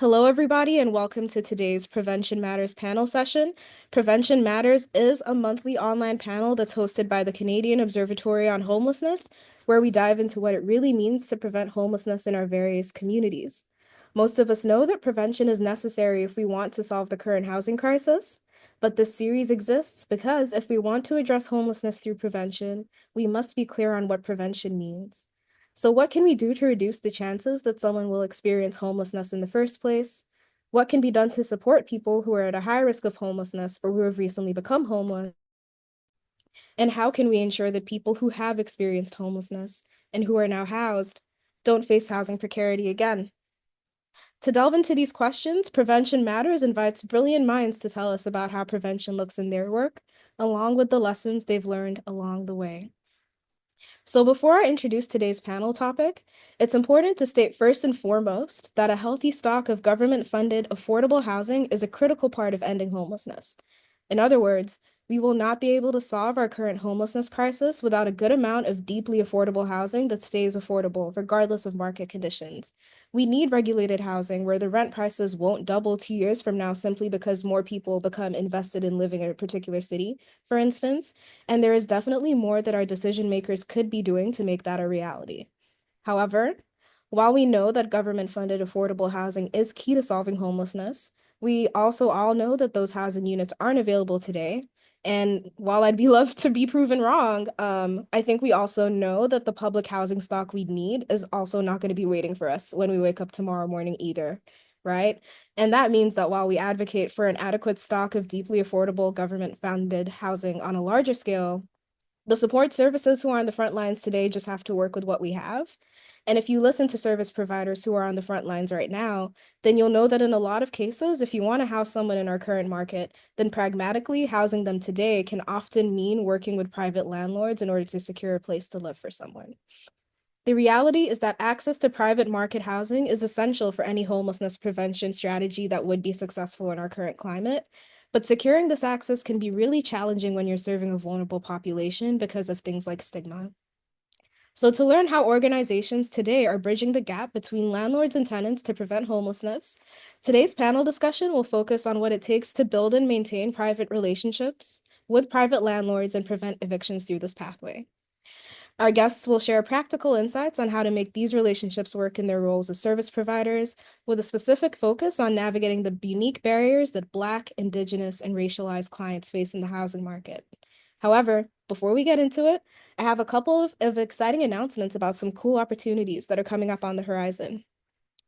Hello, everybody, and welcome to today's Prevention Matters panel session. Prevention Matters is a monthly online panel that's hosted by the Canadian Observatory on Homelessness, where we dive into what it really means to prevent homelessness in our various communities. Most of us know that prevention is necessary if we want to solve the current housing crisis, but this series exists because if we want to address homelessness through prevention, we must be clear on what prevention means. So, what can we do to reduce the chances that someone will experience homelessness in the first place? What can be done to support people who are at a high risk of homelessness or who have recently become homeless? And how can we ensure that people who have experienced homelessness and who are now housed don't face housing precarity again? To delve into these questions, Prevention Matters invites brilliant minds to tell us about how prevention looks in their work, along with the lessons they've learned along the way. So before I introduce today's panel topic, it's important to state first and foremost that a healthy stock of government-funded affordable housing is a critical part of ending homelessness. In other words, we will not be able to solve our current homelessness crisis without a good amount of deeply affordable housing that stays affordable, regardless of market conditions. We need regulated housing where the rent prices won't double 2 years from now simply because more people become invested in living in a particular city, for instance, and there is definitely more that our decision makers could be doing to make that a reality. However, while we know that government-funded affordable housing is key to solving homelessness, we also all know that those housing units aren't available today. And while I'd be loved to be proven wrong, I think we also know that the public housing stock we need is also not going to be waiting for us when we wake up tomorrow morning either, right? And that means that while we advocate for an adequate stock of deeply affordable government-funded housing on a larger scale, the support services who are on the front lines today just have to work with what we have. And if you listen to service providers who are on the front lines right now, then you'll know that in a lot of cases, if you want to house someone in our current market, then pragmatically housing them today can often mean working with private landlords in order to secure a place to live for someone. The reality is that access to private market housing is essential for any homelessness prevention strategy that would be successful in our current climate. But securing this access can be really challenging when you're serving a vulnerable population because of things like stigma. So, to learn how organizations today are bridging the gap between landlords and tenants to prevent homelessness, today's panel discussion will focus on what it takes to build and maintain private relationships with private landlords and prevent evictions through this pathway. Our guests will share practical insights on how to make these relationships work in their roles as service providers, with a specific focus on navigating the unique barriers that Black, Indigenous, and racialized clients face in the housing market. However, before we get into it, I have a couple of exciting announcements about some cool opportunities that are coming up on the horizon.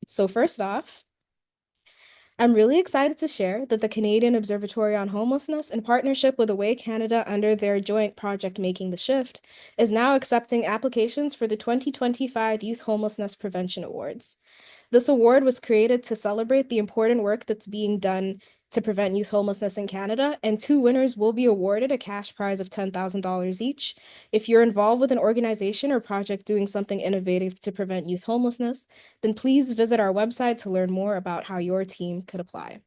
So first off, I'm really excited to share that the Canadian Observatory on Homelessness, in partnership with Away Canada under their joint project Making the Shift, is now accepting applications for the 2025 Youth Homelessness Prevention Awards. This award was created to celebrate the important work that's being done to prevent youth homelessness in Canada, and two winners will be awarded a cash prize of $10,000 each. If you're involved with an organization or project doing something innovative to prevent youth homelessness, then please visit our website to learn more about how your team could apply.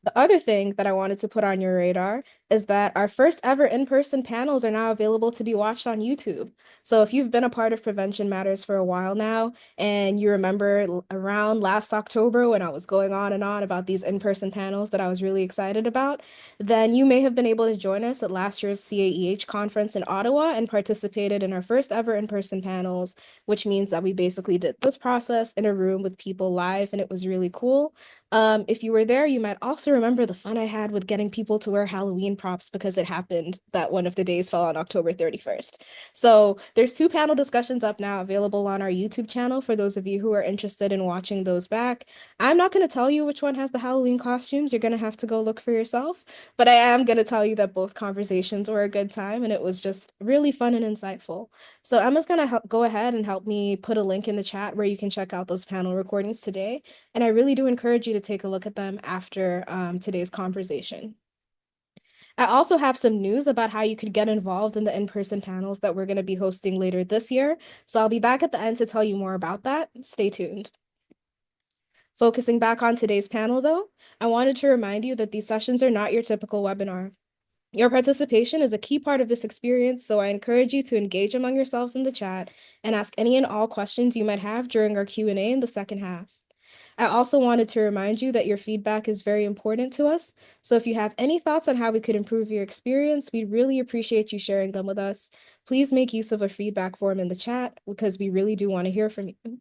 The other thing that I wanted to put on your radar is that our first ever in-person panels are now available to be watched on YouTube. So if you've been a part of Prevention Matters for a while now, and you remember around last October when I was going on and on about these in-person panels that I was really excited about, then you may have been able to join us at last year's CAEH conference in Ottawa and participated in our first ever in-person panels, which means that we basically did this process in a room with people live, and it was really cool. If you were there, you might also remember the fun I had with getting people to wear Halloween props because it happened that one of the days fell on October 31st. So there's two panel discussions up now available on our YouTube channel for those of you who are interested in watching those back. I'm not going to tell you which one has the Halloween costumes. You're going to have to go look for yourself. But I am going to tell you that both conversations were a good time and it was just really fun and insightful. So Emma's going to go ahead and help me put a link in the chat where you can check out those panel recordings today. And I really do encourage you to take a look at them after today's conversation. I also have some news about how you could get involved in the in-person panels that we're going to be hosting later this year. So I'll be back at the end to tell you more about that. Stay tuned. Focusing back on today's panel, though, I wanted to remind you that these sessions are not your typical webinar. Your participation is a key part of this experience, so I encourage you to engage among yourselves in the chat and ask any and all questions you might have during our Q&A in the second half. I also wanted to remind you that your feedback is very important to us. So if you have any thoughts on how we could improve your experience, we'd really appreciate you sharing them with us. Please make use of a feedback form in the chat because we really do want to hear from you.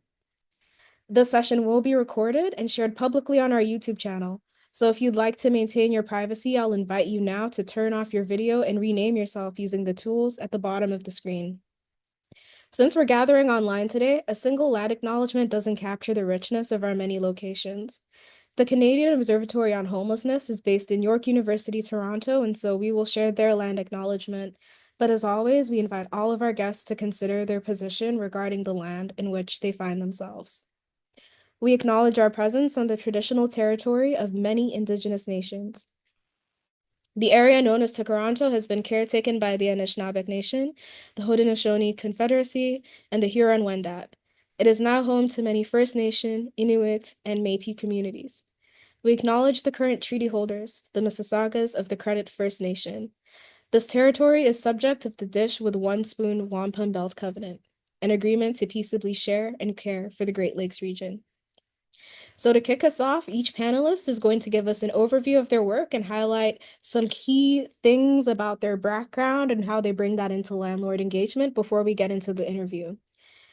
This session will be recorded and shared publicly on our YouTube channel. So if you'd like to maintain your privacy, I'll invite you now to turn off your video and rename yourself using the tools at the bottom of the screen. Since we're gathering online today, a single land acknowledgement doesn't capture the richness of our many locations. The Canadian Observatory on Homelessness is based in York University, Toronto, and so we will share their land acknowledgement. But as always, we invite all of our guests to consider their position regarding the land in which they find themselves. We acknowledge our presence on the traditional territory of many Indigenous nations. The area known as Toronto has been caretaken by the Anishinaabeg Nation, the Haudenosaunee Confederacy, and the Huron-Wendat. It is now home to many First Nation, Inuit, and Métis communities. We acknowledge the current treaty holders, the Mississaugas of the Credit First Nation. This territory is subject of the Dish with One Spoon Wampum Belt Covenant, an agreement to peaceably share and care for the Great Lakes region. So to kick us off, each panelist is going to give us an overview of their work and highlight some key things about their background and how they bring that into landlord engagement before we get into the interview.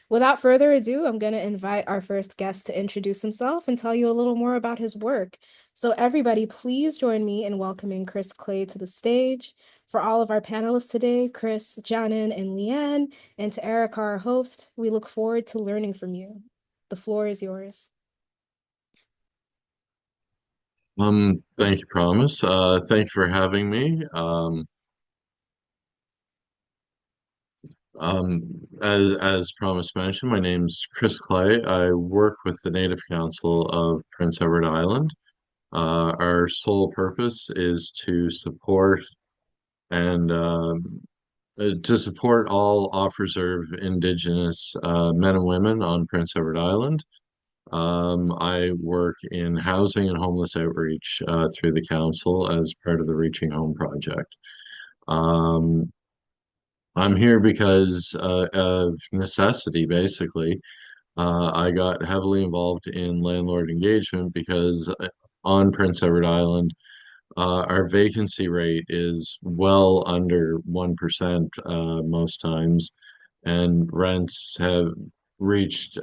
Without further ado, I'm going to invite our first guest to introduce himself and tell you a little more about his work. So everybody, please join me in welcoming Chris Clay to the stage. For all of our panelists today, Chris, Janin, and Leanne, and to Erica, our host, we look forward to learning from you. The floor is yours. Thank you, Promise. Thank you for having me. As Promise mentioned, my name's Chris Clay. I work with the Native Council of Prince Edward Island. Our sole purpose is and to support all off-reserve Indigenous men and women on Prince Edward Island. I work in housing and homeless outreach through the council as part of the Reaching Home project. Um, I'm here because of necessity, basically. I got heavily involved in landlord engagement because on Prince Edward Island, our vacancy rate is well under 1% most times, and rents have reached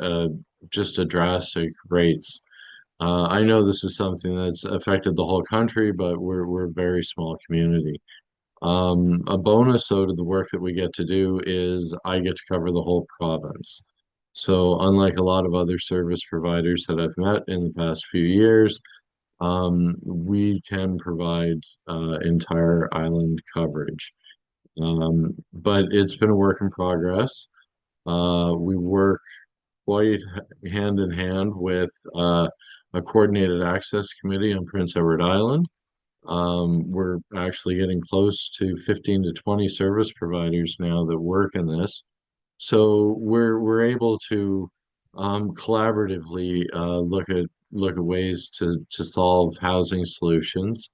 just a drastic rates. I know this is something that's affected the whole country, but we're a very small community. A bonus, though, to the work that we get to do is I get to cover the whole province. So, unlike a lot of other service providers that I've met in the past few years, we can provide entire island coverage. But it's been a work in progress. We work quite hand in hand with a coordinated access committee on Prince Edward Island. We're actually getting close to 15 to 20 service providers now that work in this. So we're able to collaboratively look at ways to solve housing solutions,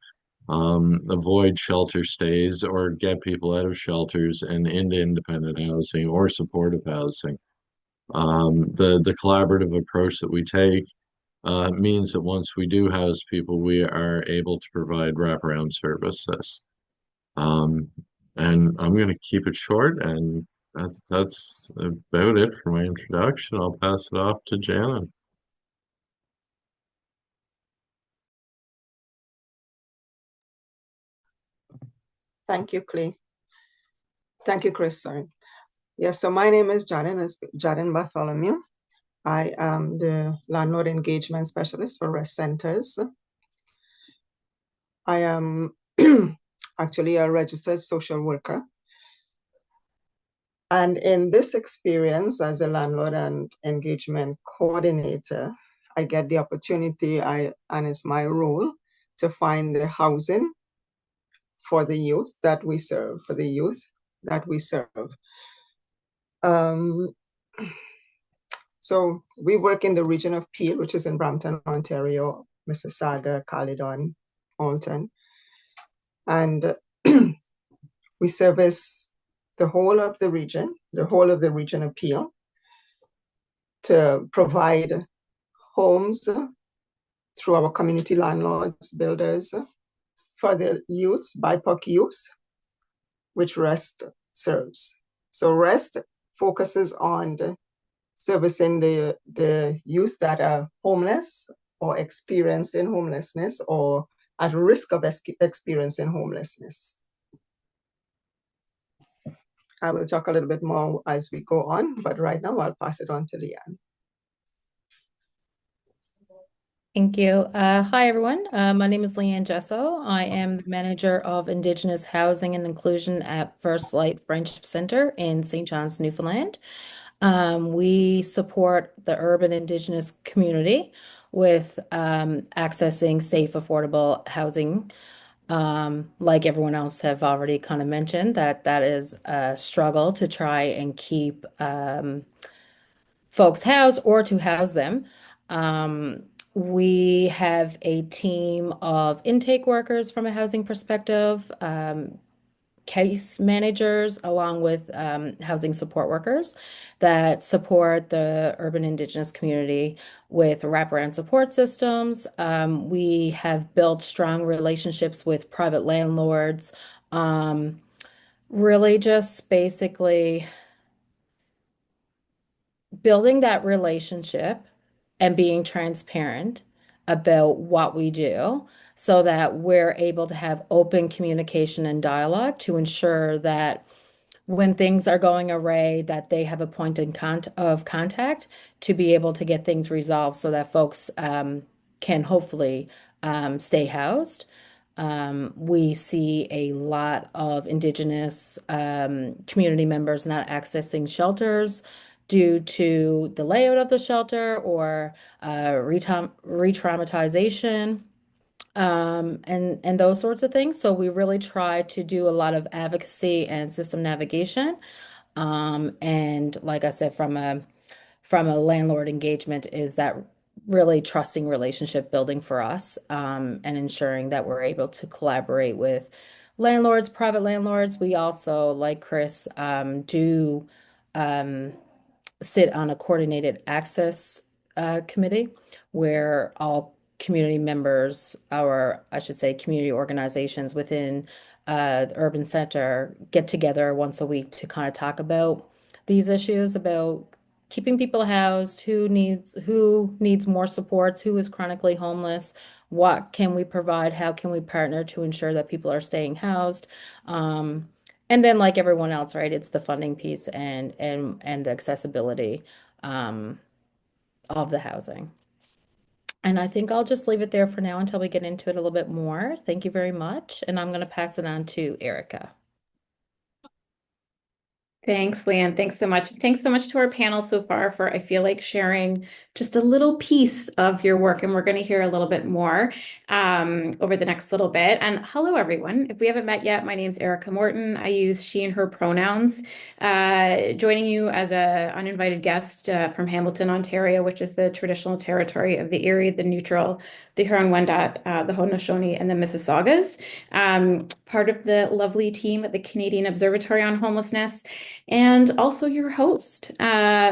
avoid shelter stays, or get people out of shelters and into independent housing or supportive housing. The collaborative approach that we take means that once we do house people, we are able to provide wraparound services. Um, and I'm going to keep it short, and that's about it for my introduction. I'll pass it off to Janet. Thank you, Clay. Thank you, Chris. Sorry. Yes, so my name is Jadin Bartholomew. I am the landlord engagement specialist for rest centers. I am actually a registered social worker. And in this experience as a landlord and engagement coordinator, I get the opportunity, and it's my role to find the housing for the youth that we serve, So we work in the region of Peel, which is in Brampton, Ontario, Mississauga, Caledon, Alton. And we service the whole of the region of Peel to provide homes through our community landlords, builders, for the youths, BIPOC youth, which REST serves. So REST focuses on servicing the youth that are homeless or experiencing homelessness or at risk of experiencing homelessness. I will talk a little bit more as we go on, but right now I'll pass it on to Leanne. Thank you. Hi, everyone. My name is Leanne Gesso. I am the manager of Indigenous Housing and Inclusion at First Light Friendship Center in St. John's, Newfoundland. We support the urban Indigenous community with accessing safe, affordable housing. Like everyone else have already kind of mentioned, that is a struggle to try and keep folks housed or to house them. We have a team of intake workers from a housing perspective, case managers, along with housing support workers that support the urban Indigenous community with wraparound support systems. We have built strong relationships with private landlords, really just basically building that relationship and being transparent about what we do so that we're able to have open communication and dialogue to ensure that when things are going awry, that they have a point of contact to be able to get things resolved so that folks can hopefully stay housed. We see a lot of Indigenous community members not accessing shelters due to the layout of the shelter or re-traumatization, and those sorts of things. So we really try to do a lot of advocacy and system navigation. And like I said, from a landlord engagement is that really trusting relationship building for us, and ensuring that we're able to collaborate with landlords, private landlords. We also, like Chris, do um, sit on a coordinated access committee where all community members, or I should say community organizations within the urban center get together once a week to kind of talk about these issues, about keeping people housed, who needs more supports, who is chronically homeless, what can we provide, how can we partner to ensure that people are staying housed. And then, like everyone else, right, it's the funding piece and the accessibility um, of the housing. And I think I'll just leave it there for now until we get into it a little bit more. Thank you very much. And I'm going to pass it on to Erica. Thanks, Leanne. Thanks so much. Thanks so much to our panel so far for, I feel like, sharing just a little piece of your work. And we're going to hear a little bit more over the next little bit. And hello, everyone. If we haven't met yet, my name's Erica Morton. I use she and her pronouns. Joining you as an uninvited guest from Hamilton, Ontario, which is the traditional territory of the Erie, the Neutral, the Huron-Wendat, the Haudenosaunee, and the Mississaugas. Part of the lovely team at the Canadian Observatory on Homelessness, and also your host,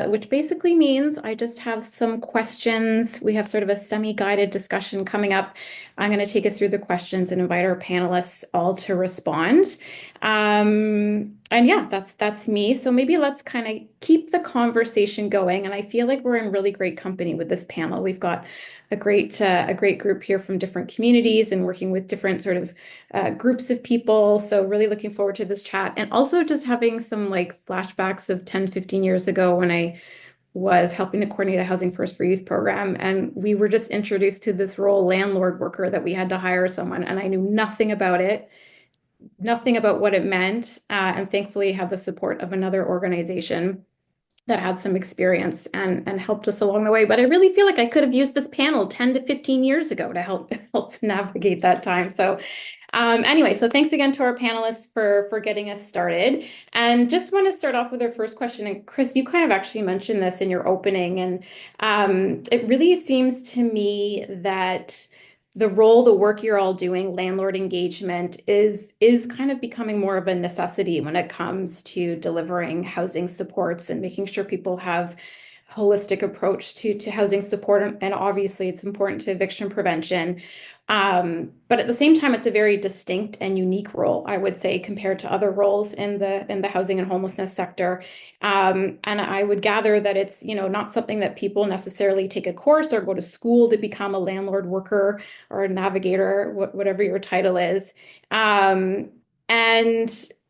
which basically means I just have some questions. We have sort of a semi-guided discussion coming up. I'm going to take us through the questions and invite our panelists all to respond. And yeah, that's me. So maybe let's kind of keep the conversation going. And I feel like we're in really great company with this panel. We've got a great group here from different communities and working with different sort of groups of people. So really looking forward to this chat, and also just having some like flashbacks of 10, 15 years ago when I was helping to coordinate a Housing First for Youth program. And we were just introduced to this role, landlord worker, that we had to hire someone. And I knew nothing about it, nothing about what it meant. And thankfully had the support of another organization that had some experience and helped us along the way. But I really feel like I could have used this panel 10 to 15 years ago to help navigate that time. So anyway, so thanks again to our panelists for getting us started. And just want to start off with our first question. And Chris, you kind of actually mentioned this in your opening. And it really seems to me that the work you're all doing, landlord engagement, is kind of becoming more of a necessity when it comes to delivering housing supports and making sure people have holistic approach to housing support, and obviously it's important to eviction prevention. But at the same time, it's a very distinct and unique role, I would say, compared to other roles in the housing and homelessness sector. And I would gather that it's, not something that people necessarily take a course or go to school to become a landlord worker or a navigator, whatever your title is. And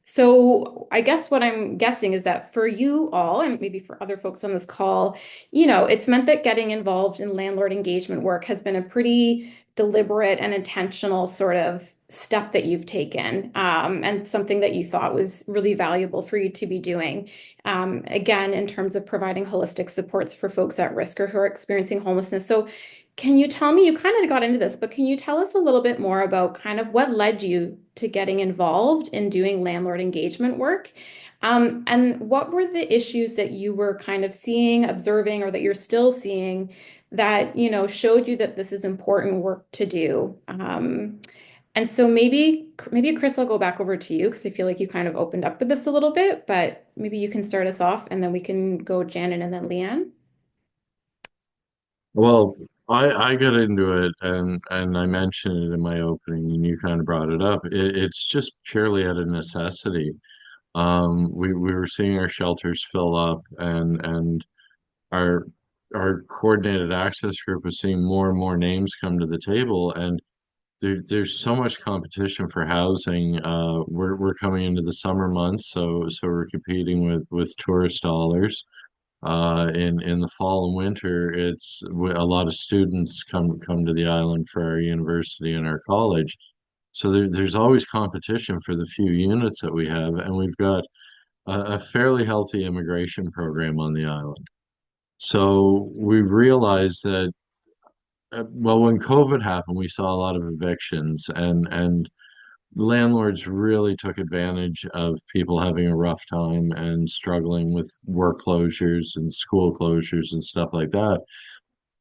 so I guess what I'm guessing is that for you all, and maybe for other folks on this call, it's meant that getting involved in landlord engagement work has been a pretty deliberate and intentional sort of step that you've taken, and something that you thought was really valuable for you to be doing. Again, in terms of providing holistic supports for folks at risk or who are experiencing homelessness. So can you tell me, you kind of got into this, but can you tell us a little bit more about kind of what led you to getting involved in doing landlord engagement work? And what were the issues that you were kind of seeing, observing, or that you're still seeing that, showed you that this is important work to do? And so maybe Chris, I'll go back over to you because I feel like you kind of opened up with this a little bit, but maybe you can start us off and then we can go Janet and then Leanne. Well, I got into it and I mentioned it in my opening and you kind of brought it up. It's just purely out of necessity. We were seeing our shelters fill up and our our coordinated access group was seeing more and more names come to the table and there's so much competition for housing. We're coming into the summer months, so we're competing with tourist dollars. In the fall and winter, a lot of students come to the island for our university and our college. So there's always competition for the few units that we have, and we've got a fairly healthy immigration program on the island. So we realized that, well, when COVID happened, we saw a lot of evictions, and landlords really took advantage of people having a rough time and struggling with work closures and school closures and stuff like that.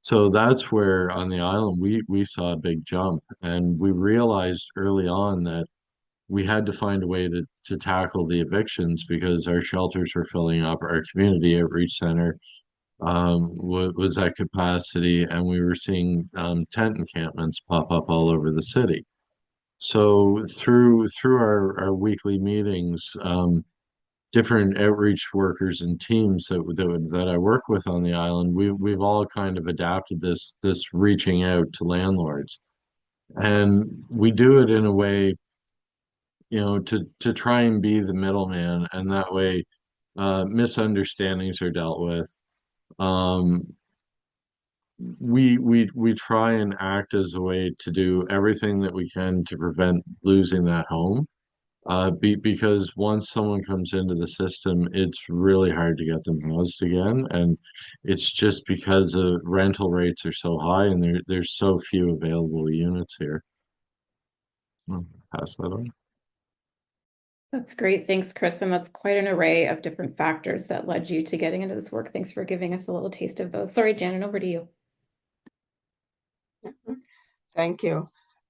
So that's where on the island we saw a big jump, and we realized early on that we had to find a way to tackle the evictions because our shelters were filling up, our community outreach center was at capacity, and we were seeing tent encampments pop up all over the city. So through our weekly meetings, different outreach workers and teams that I work with on the island, we've all kind of adapted this reaching out to landlords, and we do it in a way, to try and be the middleman, and that way, misunderstandings are dealt with. Um, we try and act as a way to do everything that we can to prevent losing that home. Because once someone comes into the system, it's really hard to get them housed again, and it's just because the rental rates are so high and there's so few available units here. I'll pass that on. That's great. Thanks, Chris. And that's quite an array of different factors that led you to getting into this work. Thanks for giving us a little taste of those. Sorry, Janet, over to you. Thank you.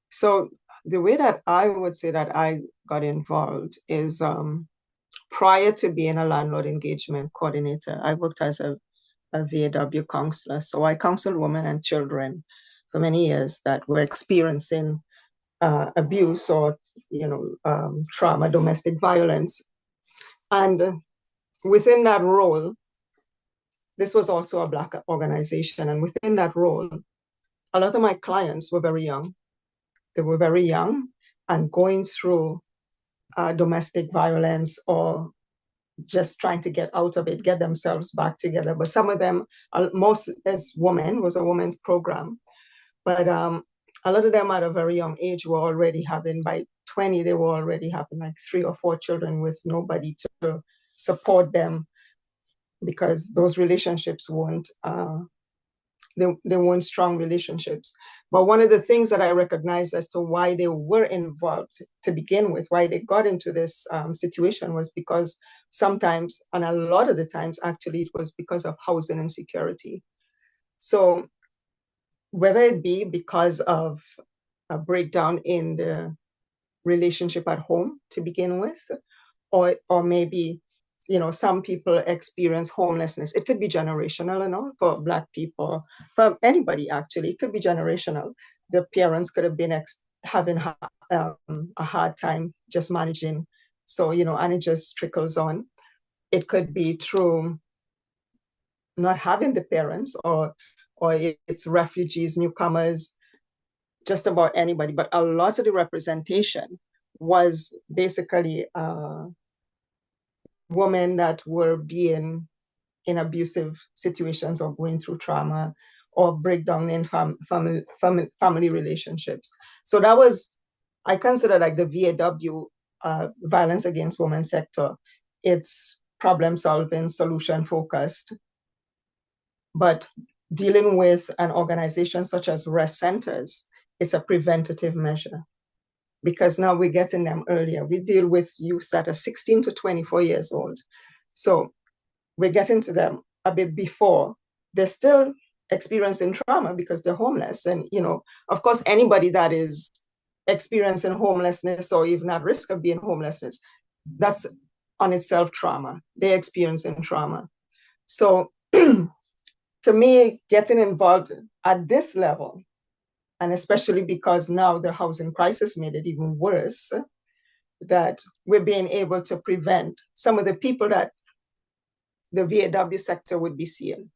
So the way that I would say that I got involved is prior to being a landlord engagement coordinator, I worked as a VAW counselor. So I counseled women and children for many years that were experiencing abuse or trauma, domestic violence. And within that role, this was also a Black organization. And within that role, a lot of my clients were very young. They were very young and going through domestic violence or just trying to get out of it, get themselves back together. But some of them, most as women, was a women's program. But a lot of them at a very young age were already having, by 20, they were already having like 3 or 4 children with nobody to support them because those relationships weren't they weren't strong relationships. But one of the things that I recognized as to why they were involved to begin with, why they got into this situation, was because sometimes, and a lot of the times actually, it was because of housing insecurity. So whether it be because of a breakdown in the relationship at home to begin with, or maybe some people experience homelessness. It could be generational and all for Black people, for anybody actually. It could be generational. The parents could have been having a hard time just managing. So, and it just trickles on. It could be through not having the parents, or it's refugees, newcomers, just about anybody. But a lot of the representation was basically women that were being in abusive situations or going through trauma or breakdown in family relationships. So that was, I consider like the VAW, violence against women sector. It's problem solving, solution focused, but dealing with an organization such as rest centers, it's a preventative measure because now we're getting them earlier. We deal with youth that are 16 to 24 years old. So we're getting to them a bit before they're still experiencing trauma because they're homeless. And, of course, anybody that is experiencing homelessness or even at risk of being homelessness, that's on itself trauma. They're experiencing trauma. So to me, getting involved at this level, and especially because now the housing crisis made it even worse, that we're being able to prevent some of the people that the VAW sector would be seeing.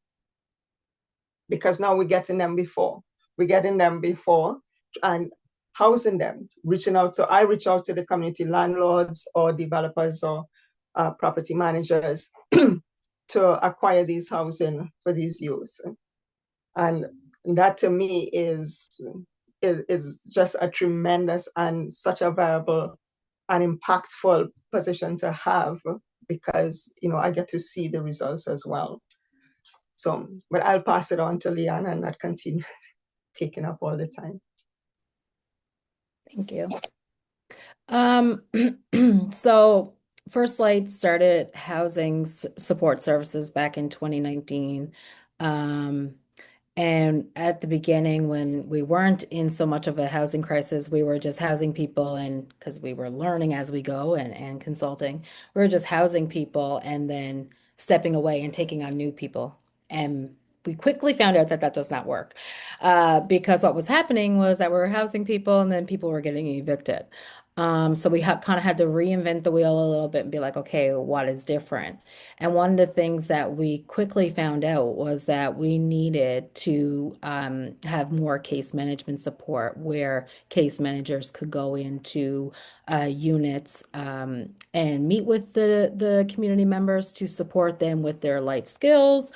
Because now we're getting them before. We're getting them before and housing them, reaching out. So I reach out to the community landlords or developers or property managers to acquire these housing for these youth. And that to me is just a tremendous and such a viable and impactful position to have because, I get to see the results as well. So, but I'll pass it on to Leanna and not continue taking up all the time. Thank you. So First Light started housing support services back in 2019. And at the beginning, when we weren't in so much of a housing crisis, we were just housing people, and because we were learning as we go and consulting, we were just housing people and then stepping away and taking on new people. And we quickly found out that that does not work because what was happening was that we were housing people and then people were getting evicted. So we kind of had to reinvent the wheel a little bit and be like, okay, what is different? And one of the things that we quickly found out was that we needed to have more case management support where case managers could go into units and meet with the community members to support them with their life skills.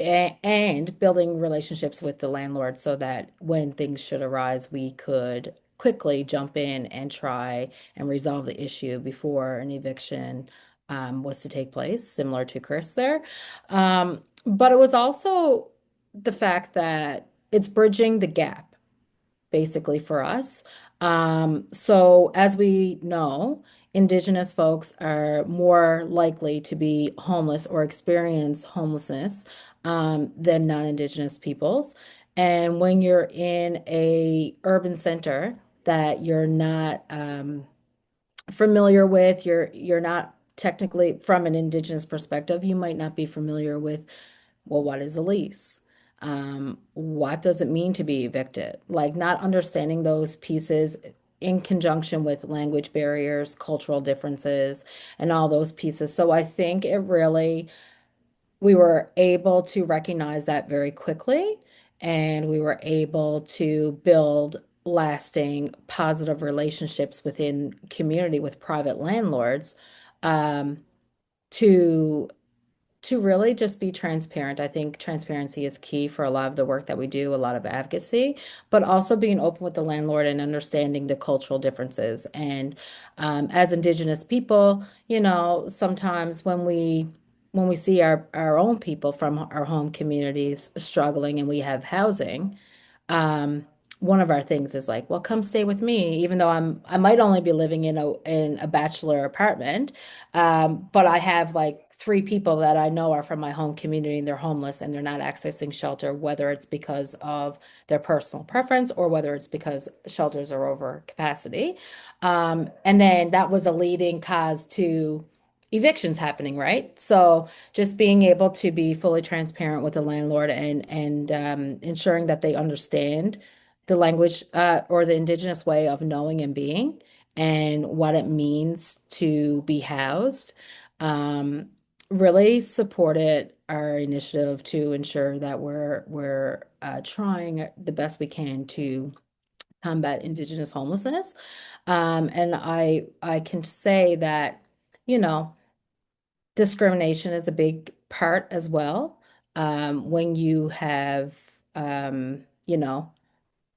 And building relationships with the landlord so that when things should arise, we could quickly jump in and try and resolve the issue before an eviction was to take place, similar to Chris there. But it was also the fact that it's bridging the gap basically for us. So as we know, Indigenous folks are more likely to be homeless or experience homelessness than non-Indigenous peoples. And when you're in a urban center that you're not familiar with, you're not technically from an Indigenous perspective, you might not be familiar with, well, what is a lease? What does it mean to be evicted? Like not understanding those pieces in conjunction with language barriers, cultural differences, and all those pieces. So I think we were able to recognize that very quickly, and we were able to build lasting positive relationships within community with private landlords um, to really just be transparent. I think transparency is key for a lot of the work that we do, a lot of advocacy, but also being open with the landlord and understanding the cultural differences. And as Indigenous people, sometimes when we see our own people from our home communities struggling and we have housing, um, one of our things is like, well, come stay with me, even though I might only be living in a bachelor apartment, but I have like three people that I know are from my home community and they're homeless and they're not accessing shelter, whether it's because of their personal preference or whether it's because shelters are over capacity. And then that was a leading cause to evictions happening, right? So just being able to be fully transparent with the landlord and ensuring that they understand the language or the Indigenous way of knowing and being and what it means to be housed. Um, really supported our initiative to ensure that we're trying the best we can to combat Indigenous homelessness. And I can say that, you know, discrimination is a big part as well. When you have, you know,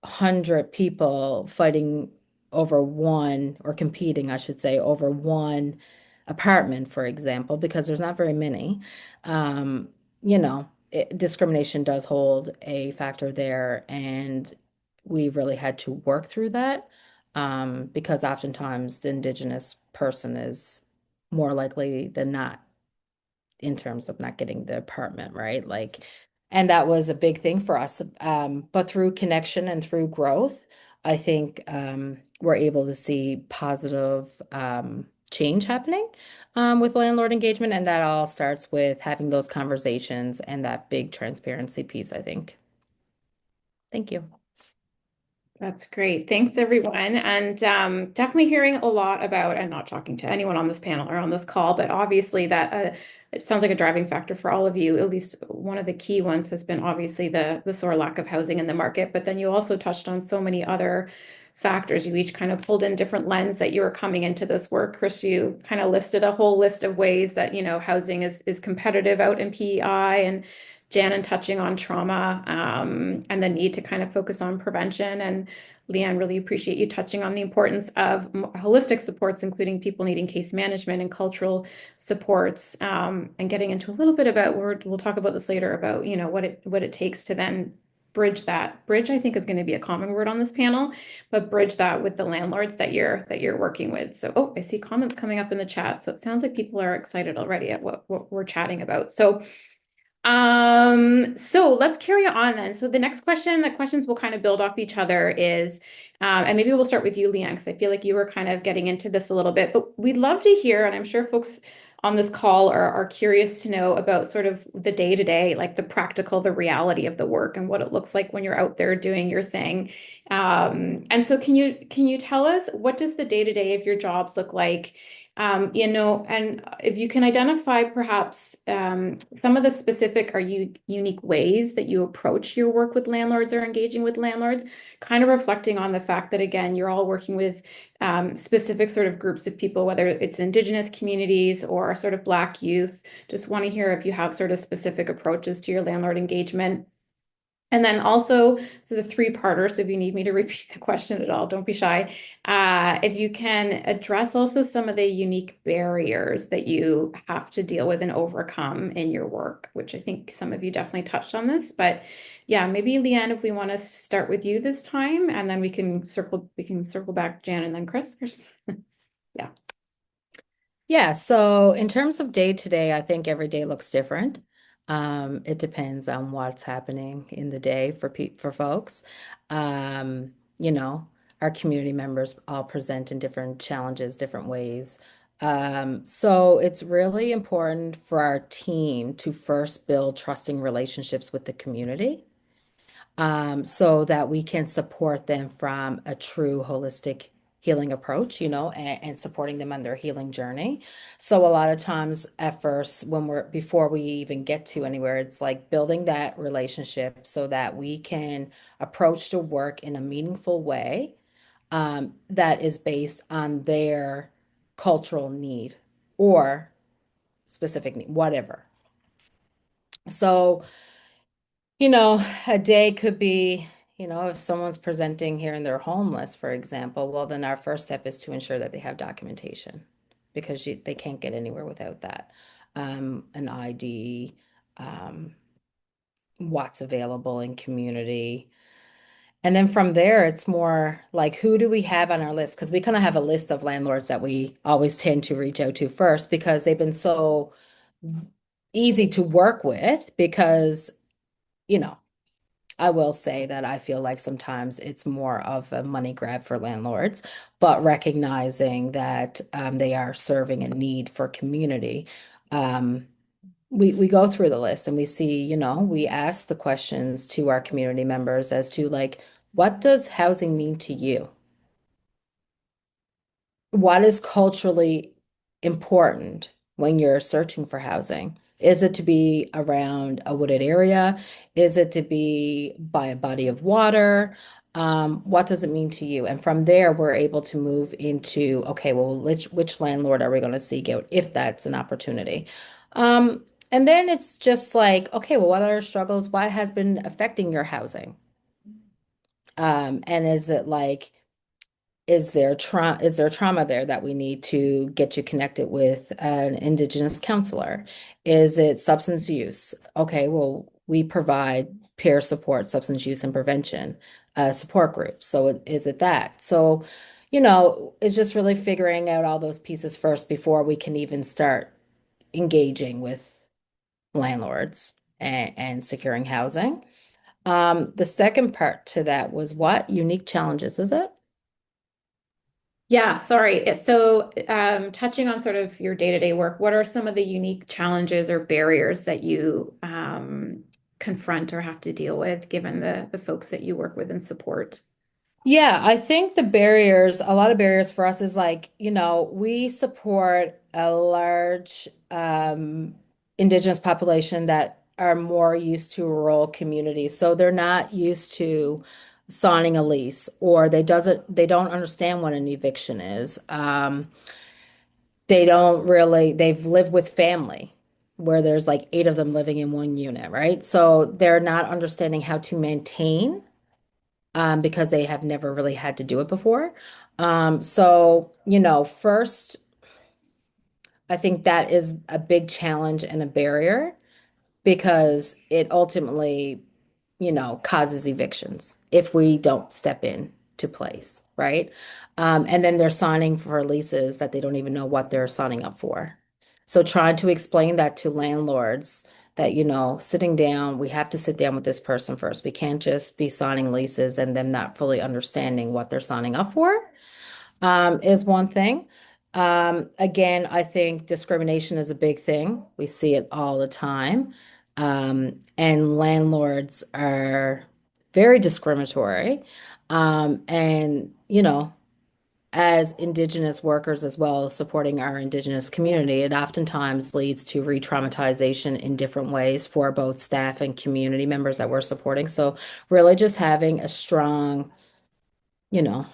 100 people fighting over one, or competing, I should say, over one apartment, for example, because there's not very many. Um, Discrimination does hold a factor there, and we really had to work through that because oftentimes the Indigenous person is more likely than not in terms of not getting the apartment, right? Like, and that was a big thing for us. But through connection and through growth, I think we're able to see positive change happening with landlord engagement. And that all starts with having those conversations and that big transparency piece, I think. Thank you. That's great. Thanks, everyone. And definitely hearing a lot about, and not talking to anyone on this panel or on this call, but obviously that it sounds like a driving factor for all of you. At least one of the key ones has been obviously the sore lack of housing in the market. But then you also touched on so many other factors. You each kind of pulled in different lens that you were coming into this work. Chris, you kind of listed a whole list of ways that, housing is competitive out in PEI, and Janet touching on trauma and the need to kind of focus on prevention. And Leanne, really appreciate you touching on the importance of holistic supports, including people needing case management and cultural supports, and getting into a little bit about, we'll talk about this later, about what it takes to then bridge that. Bridge, I think, is going to be a common word on this panel, but bridge that with the landlords that you're working with. So, I see comments coming up in the chat. So it sounds like people are excited already at what we're chatting about. So let's carry on then. So the next question, the questions will kind of build off each other is, and maybe we'll start with you, Leanne, because I feel like you were kind of getting into this a little bit, but we'd love to hear, and I'm sure folks on this call are curious to know about sort of the day-to-day, like the practical, the reality of the work and what it looks like when you're out there doing your thing. And so can you tell us, what does the day-to-day of your jobs look like? And if you can identify perhaps some of the specific or unique ways that you approach your work with landlords or engaging with landlords, kind of reflecting on the fact that, again, you're all working with specific sort of groups of people, whether it's Indigenous communities or sort of Black youth. Just want to hear if you have sort of specific approaches to your landlord engagement. And then also, so the three-parter, so if you need me to repeat the question at all, don't be shy. If you can address also some of the unique barriers that you have to deal with and overcome in your work, which I think some of you definitely touched on this. But yeah, maybe Leanne, if we want to start with you this time, and then we can circle back Jan and then Chris. Yeah. Yeah, so in terms of day to day, I think every day looks different. It depends on what's happening in the day for folks. Um, you know, our community members all present in different challenges, different ways. So it's really important for our team to first build trusting relationships with the community so that we can support them from a true holistic healing approach, and supporting them on their healing journey. So a lot of times at first, before we even get to anywhere, it's like building that relationship so that we can approach the work in a meaningful way that is based on their cultural need or specific need, whatever. So a day could be, if someone's presenting here and they're homeless, for example, well, then our first step is to ensure that they have documentation because they can't get anywhere without that. An ID, um, what's available in community. And then from there, it's more like, who do we have on our list? Because we kind of have a list of landlords that we always tend to reach out to first because they've been so easy to work with because, you know, I will say that I feel like sometimes it's more of a money grab for landlords, but recognizing that they are serving a need for community. Um, we go through the list and we see, we ask the questions to our community members as to like, what does housing mean to you? What is culturally important when you're searching for housing? Is it to be around a wooded area? Is it to be by a body of water? What does it mean to you? And from there, we're able to move into, okay, well, which landlord are we going to seek out if that's an opportunity? And then it's just like, okay, well, what are struggles? What has been affecting your housing? And is it like, is there trauma there that we need to get you connected with an Indigenous counselor? Is it substance use? Okay, well, we provide peer support, substance use and prevention support groups. So is it that? So, it's just really figuring out all those pieces first before we can even start engaging with landlords and securing housing. The second part to that was what? Unique challenges, is it? Yeah, sorry. So, touching on sort of your day-to-day work, what are some of the unique challenges or barriers that you confront or have to deal with, given the folks that you work with and support? Yeah, I think a lot of barriers for us is like, we support a large Indigenous population that are more used to rural communities. So they're not used to signing a lease or they don't understand what an eviction is. They've lived with family where there's like eight of them living in one unit, right? So they're not understanding how to maintain because they have never really had to do it before. So, first, I think that is a big challenge and a barrier because it ultimately, causes evictions if we don't step in to place, right? And then they're signing for leases that they don't even know what they're signing up for. So trying to explain that to landlords that, sitting down, we have to sit down with this person first. We can't just be signing leases and them not fully understanding what they're signing up for is one thing. Again, I think discrimination is a big thing. We see it all the time. And landlords are very discriminatory. And, as Indigenous workers as well, supporting our Indigenous community, it oftentimes leads to re-traumatization in different ways for both staff and community members that we're supporting. So really just having a strong, you know,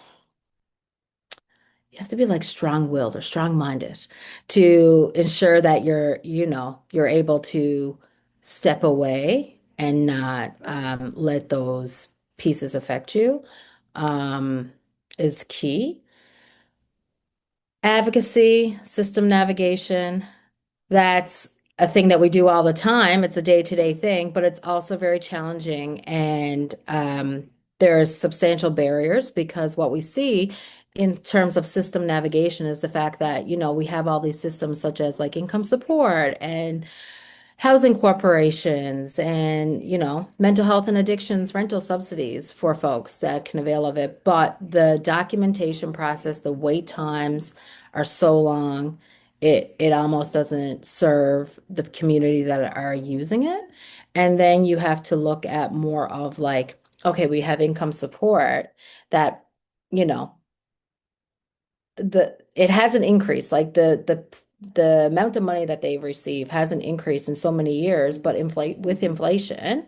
you have to be like strong-willed or strong-minded to ensure that you're able to step away and not let those pieces affect you um, is key. Advocacy, system navigation, that's a thing that we do all the time. It's a day-to-day thing, but it's also very challenging. And there's substantial barriers because what we see in terms of system navigation is the fact that, we have all these systems such as like income support and housing corporations and, mental health and addictions rental subsidies for folks that can avail of it. But the documentation process, the wait times are so long, it almost doesn't serve the community that are using it. And then you have to look at more of like, okay, we have income support that, you know, it hasn't increased. Like the amount of money that they receive hasn't increased in so many years, but with inflation,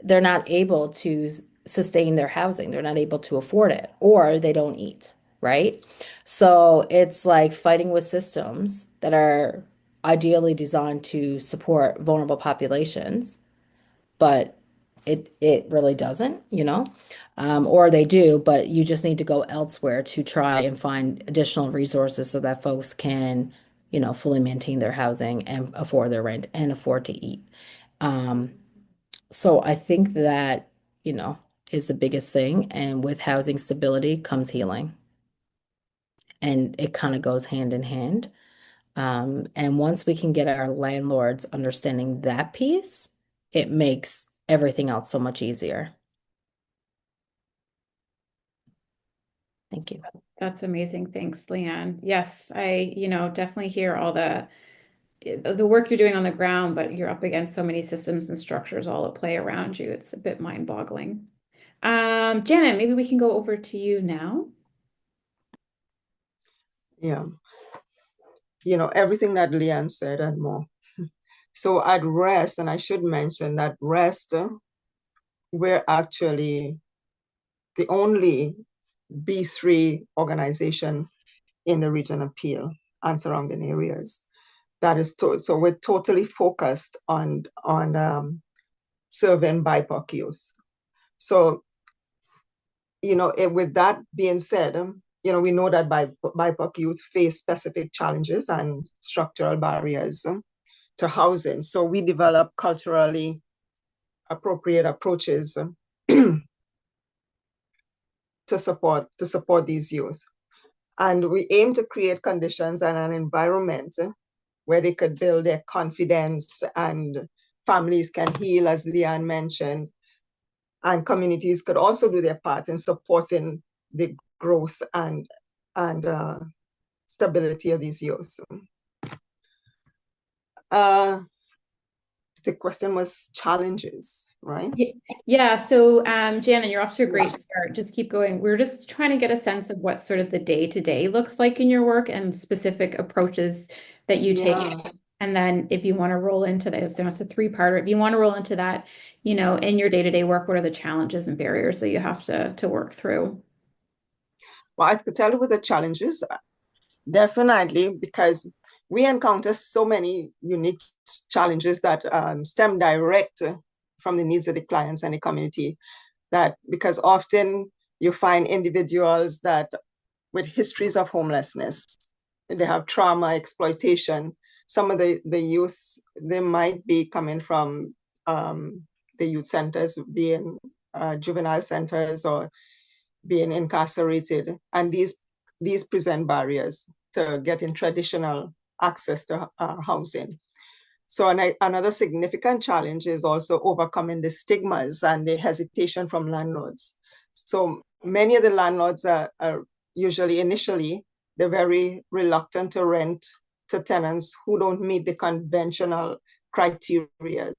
they're not able to sustain their housing. They're not able to afford it, or they don't eat, right? So it's like fighting with systems that are ideally designed to support vulnerable populations, but it really doesn't, or they do, but you just need to go elsewhere to try and find additional resources so that folks can, fully maintain their housing and afford their rent and afford to eat. Um, so I think that, is the biggest thing. And with housing stability comes healing, and it kind of goes hand in hand. And once we can get our landlords understanding that piece, it makes everything else so much easier. Thank you. That's amazing. Thanks, Leanne. Yes, I, definitely hear all the work you're doing on the ground, but you're up against so many systems and structures all at play around you. It's a bit mind-boggling. Janet, maybe we can go over to you now. Yeah, everything that Leanne said and more. So at REST, and I should mention that REST, we're actually the only B3 organization in the region of Peel and surrounding areas. That is so we're totally focused on serving BIPOC youth. So, with that being said, we know that BIPOC youth face specific challenges and structural barriers to housing. So we develop culturally appropriate approaches to support these youth. And we aim to create conditions and an environment where they could build their confidence and families can heal, as Leanne mentioned, and communities could also do their part in supporting the growth and stability of these youth. The question was challenges, right? Yeah. So, Janet, you're off to a great start. Just keep going. We're just trying to get a sense of what sort of the day-to-day looks like in your work and specific approaches that you take. And then if you want to roll into this, it's a three-parter. If you want to roll into that, in your day-to-day work, what are the challenges and barriers that you have to work through? Well, I could tell you with the challenges, definitely, because we encounter so many unique challenges that stem direct from the needs of the clients and the community. That because often you find individuals that with histories of homelessness, they have trauma, exploitation. Some of the youth, they might be coming from the youth centers, being juvenile centers or being incarcerated, and these present barriers to getting traditional access to housing. So another significant challenge is also overcoming the stigmas and the hesitation from landlords. So many of the landlords are usually initially, they're very reluctant to rent to tenants who don't meet the conventional criteria,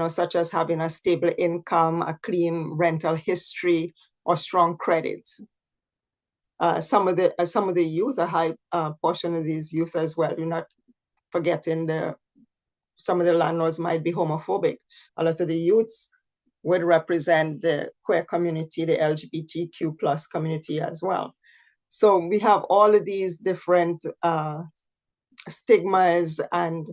such as having a stable income, a clean rental history, or strong credit. Some of the youth, a high portion of these youth as well. We're not forgetting some of the landlords might be homophobic. A lot of the youths would represent the queer community, the LGBTQ plus community as well. So we have all of these different stigmas and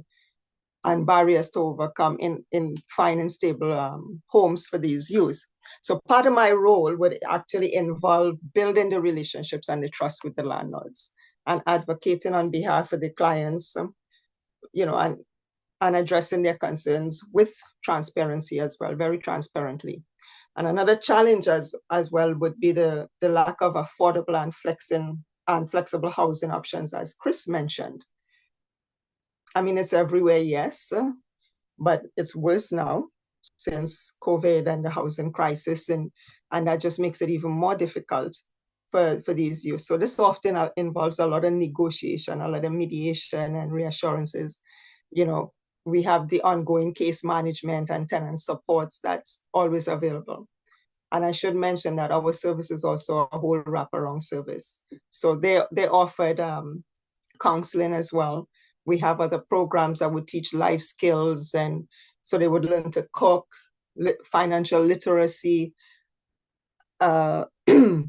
barriers to overcome in finding stable homes for these youth. So part of my role would actually involve building the relationships and the trust with the landlords and advocating on behalf of the clients, and addressing their concerns with transparency as well, very transparently. And another challenge as well would be the lack of affordable and flexible housing options, as Chris mentioned. I mean, it's everywhere, yes, but it's worse now since COVID and the housing crisis, and that just makes it even more difficult for these youth. So this often involves a lot of negotiation, a lot of mediation and reassurances. We have the ongoing case management and tenant supports that's always available. And I should mention that our service is also a whole wraparound service. So they offered counseling as well. We have other programs that would teach life skills, and so they would learn to cook, financial literacy, tenant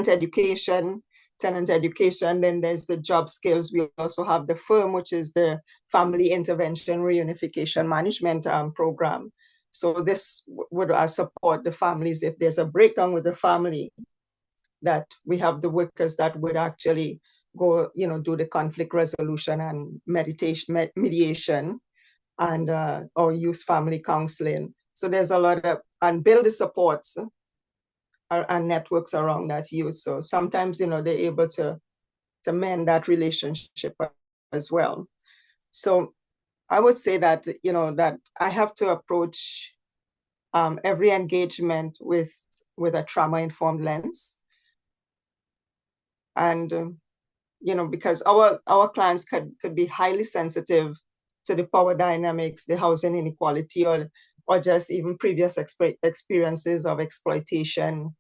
education. Then there's the job skills. We also have the FIRM, which is the Family Intervention Reunification Management program. So this would support the families if there's a breakdown with the family, that we have the workers that would actually go, do the conflict resolution and mediation, and or use family counseling. So there's a lot of, and build the supports and networks around that youth. So sometimes, they're able to mend that relationship as well. So I would say that, that I have to approach every engagement with a trauma-informed lens. And because our clients could be highly sensitive to the power dynamics, the housing inequality, or just even previous experiences of exploitation.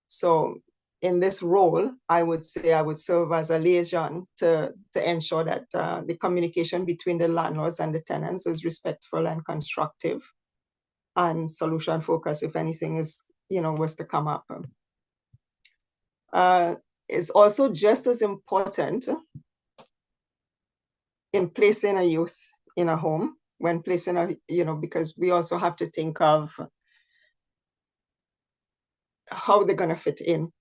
So in this role, I would say I would serve as a liaison to ensure that the communication between the landlords and the tenants is respectful and constructive and solution focused if anything was to come up. It's also just as important in placing a youth in a home, when placing because we also have to think of how they're going to fit in.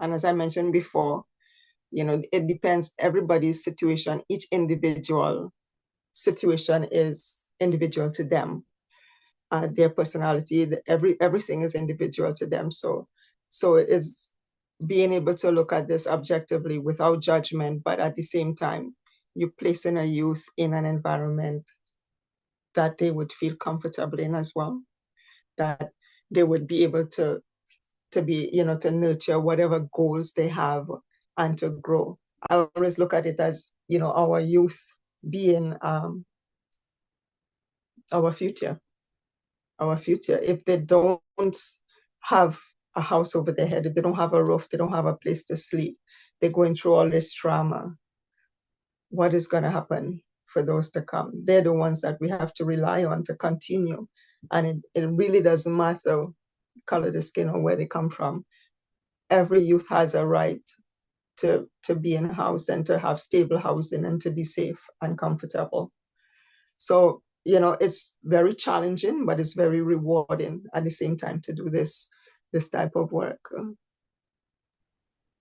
And as I mentioned before, it depends, everybody's situation, each individual situation is individual to them. Their personality, everything is individual to them. So it is being able to look at this objectively without judgment, but at the same time, you placing a youth in an environment that they would feel comfortable in as well, that they would be able to be, to nurture whatever goals they have and to grow. I always look at it as, our youth being our future. If they don't have a house over their head, if they don't have a roof, they don't have a place to sleep, they're going through all this trauma, what is going to happen for those to come? They're the ones that we have to rely on to continue. And it really doesn't matter color the skin or where they come from. Every youth has a right to be in a house and to have stable housing and to be safe and comfortable. So, it's very challenging, but it's very rewarding at the same time to do this type of work.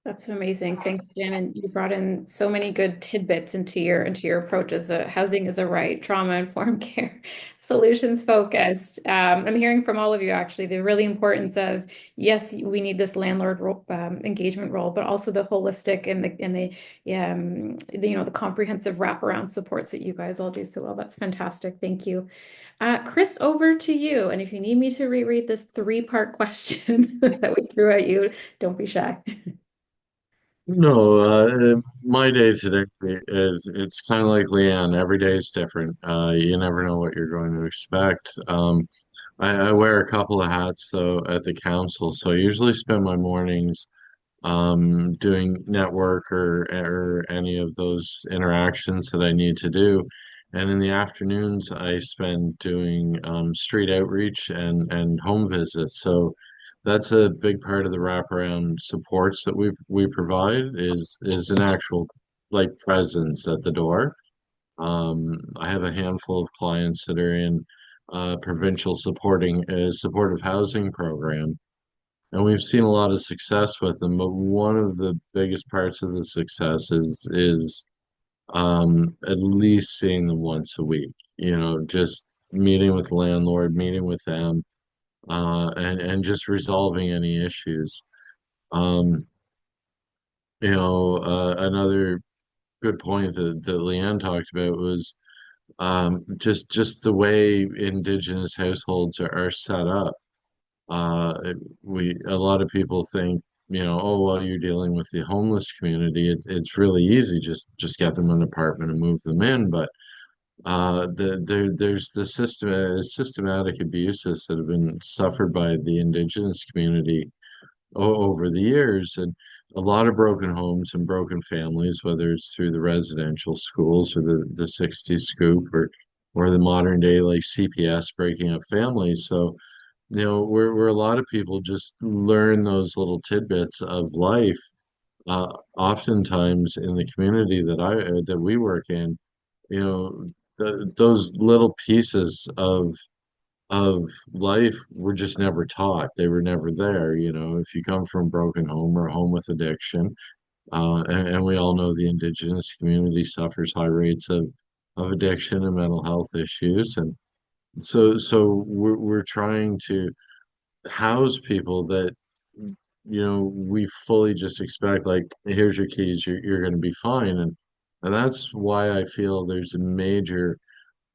That's amazing. Thanks, Jen. And you brought in so many good tidbits into your approach as a housing is a right, trauma-informed care, solutions focused. I'm hearing from all of you actually the really importance of, yes, we need this landlord engagement role, but also the holistic and the comprehensive wraparound supports that you guys all do so well. That's fantastic. Thank you. Chris, over to you. And if you need me to reread this three-part question that we threw at you, don't be shy. No, my day today is it's kind of like Leanne. Every day is different. You never know what you're going to expect. I wear a couple of hats though at the council, so I usually spend my mornings doing network or any of those interactions that I need to do. And in the afternoons, I spend doing street outreach and home visits. So that's a big part of the wraparound supports that we provide is an actual like presence at the door. I have a handful of clients that are in provincial supportive housing program, and we've seen a lot of success with them. But one of the biggest parts of the success is at least seeing them once a week. Just meeting with landlord, meeting with them, and just resolving any issues. Um, another good point that Leanne talked about was just the way Indigenous households are set up. A lot of people think, oh, well, you're dealing with the homeless community. It's really easy, just get them an apartment and move them in. But there's the systematic abuses that have been suffered by the Indigenous community over the years, and a lot of broken homes and broken families, whether it's through the residential schools or the 60s scoop or the modern day like CPS breaking up families. So where a lot of people just learn those little tidbits of life, oftentimes in the community that we work in, those little pieces of life were just never taught. They were never there. If you come from a broken home or a home with addiction, and we all know the Indigenous community suffers high rates of addiction and mental health issues, and so we're trying to house people that we fully just expect, like, here's your keys, you're going to be fine. And that's why I feel there's a major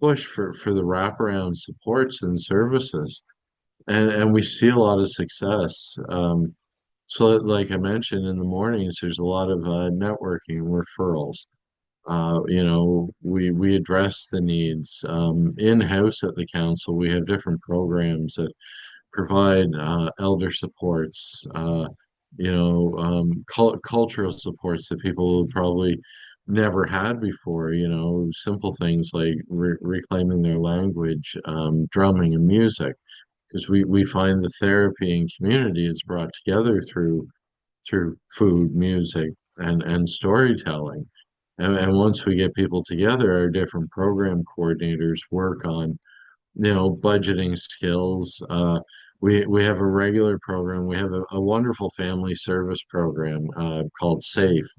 push for the wraparound supports and services, and we see a lot of success. So, like I mentioned, in the mornings, there's a lot of networking, referrals. We address the needs in-house at the council. We have different programs that provide elder supports, cultural supports that people probably never had before. Simple things like reclaiming their language, drumming and music, because we find the therapy and community is brought together through food, music, and storytelling. And once we get people together, our different program coordinators work on, budgeting skills. We have a regular program. We have a wonderful family service program called SAFE,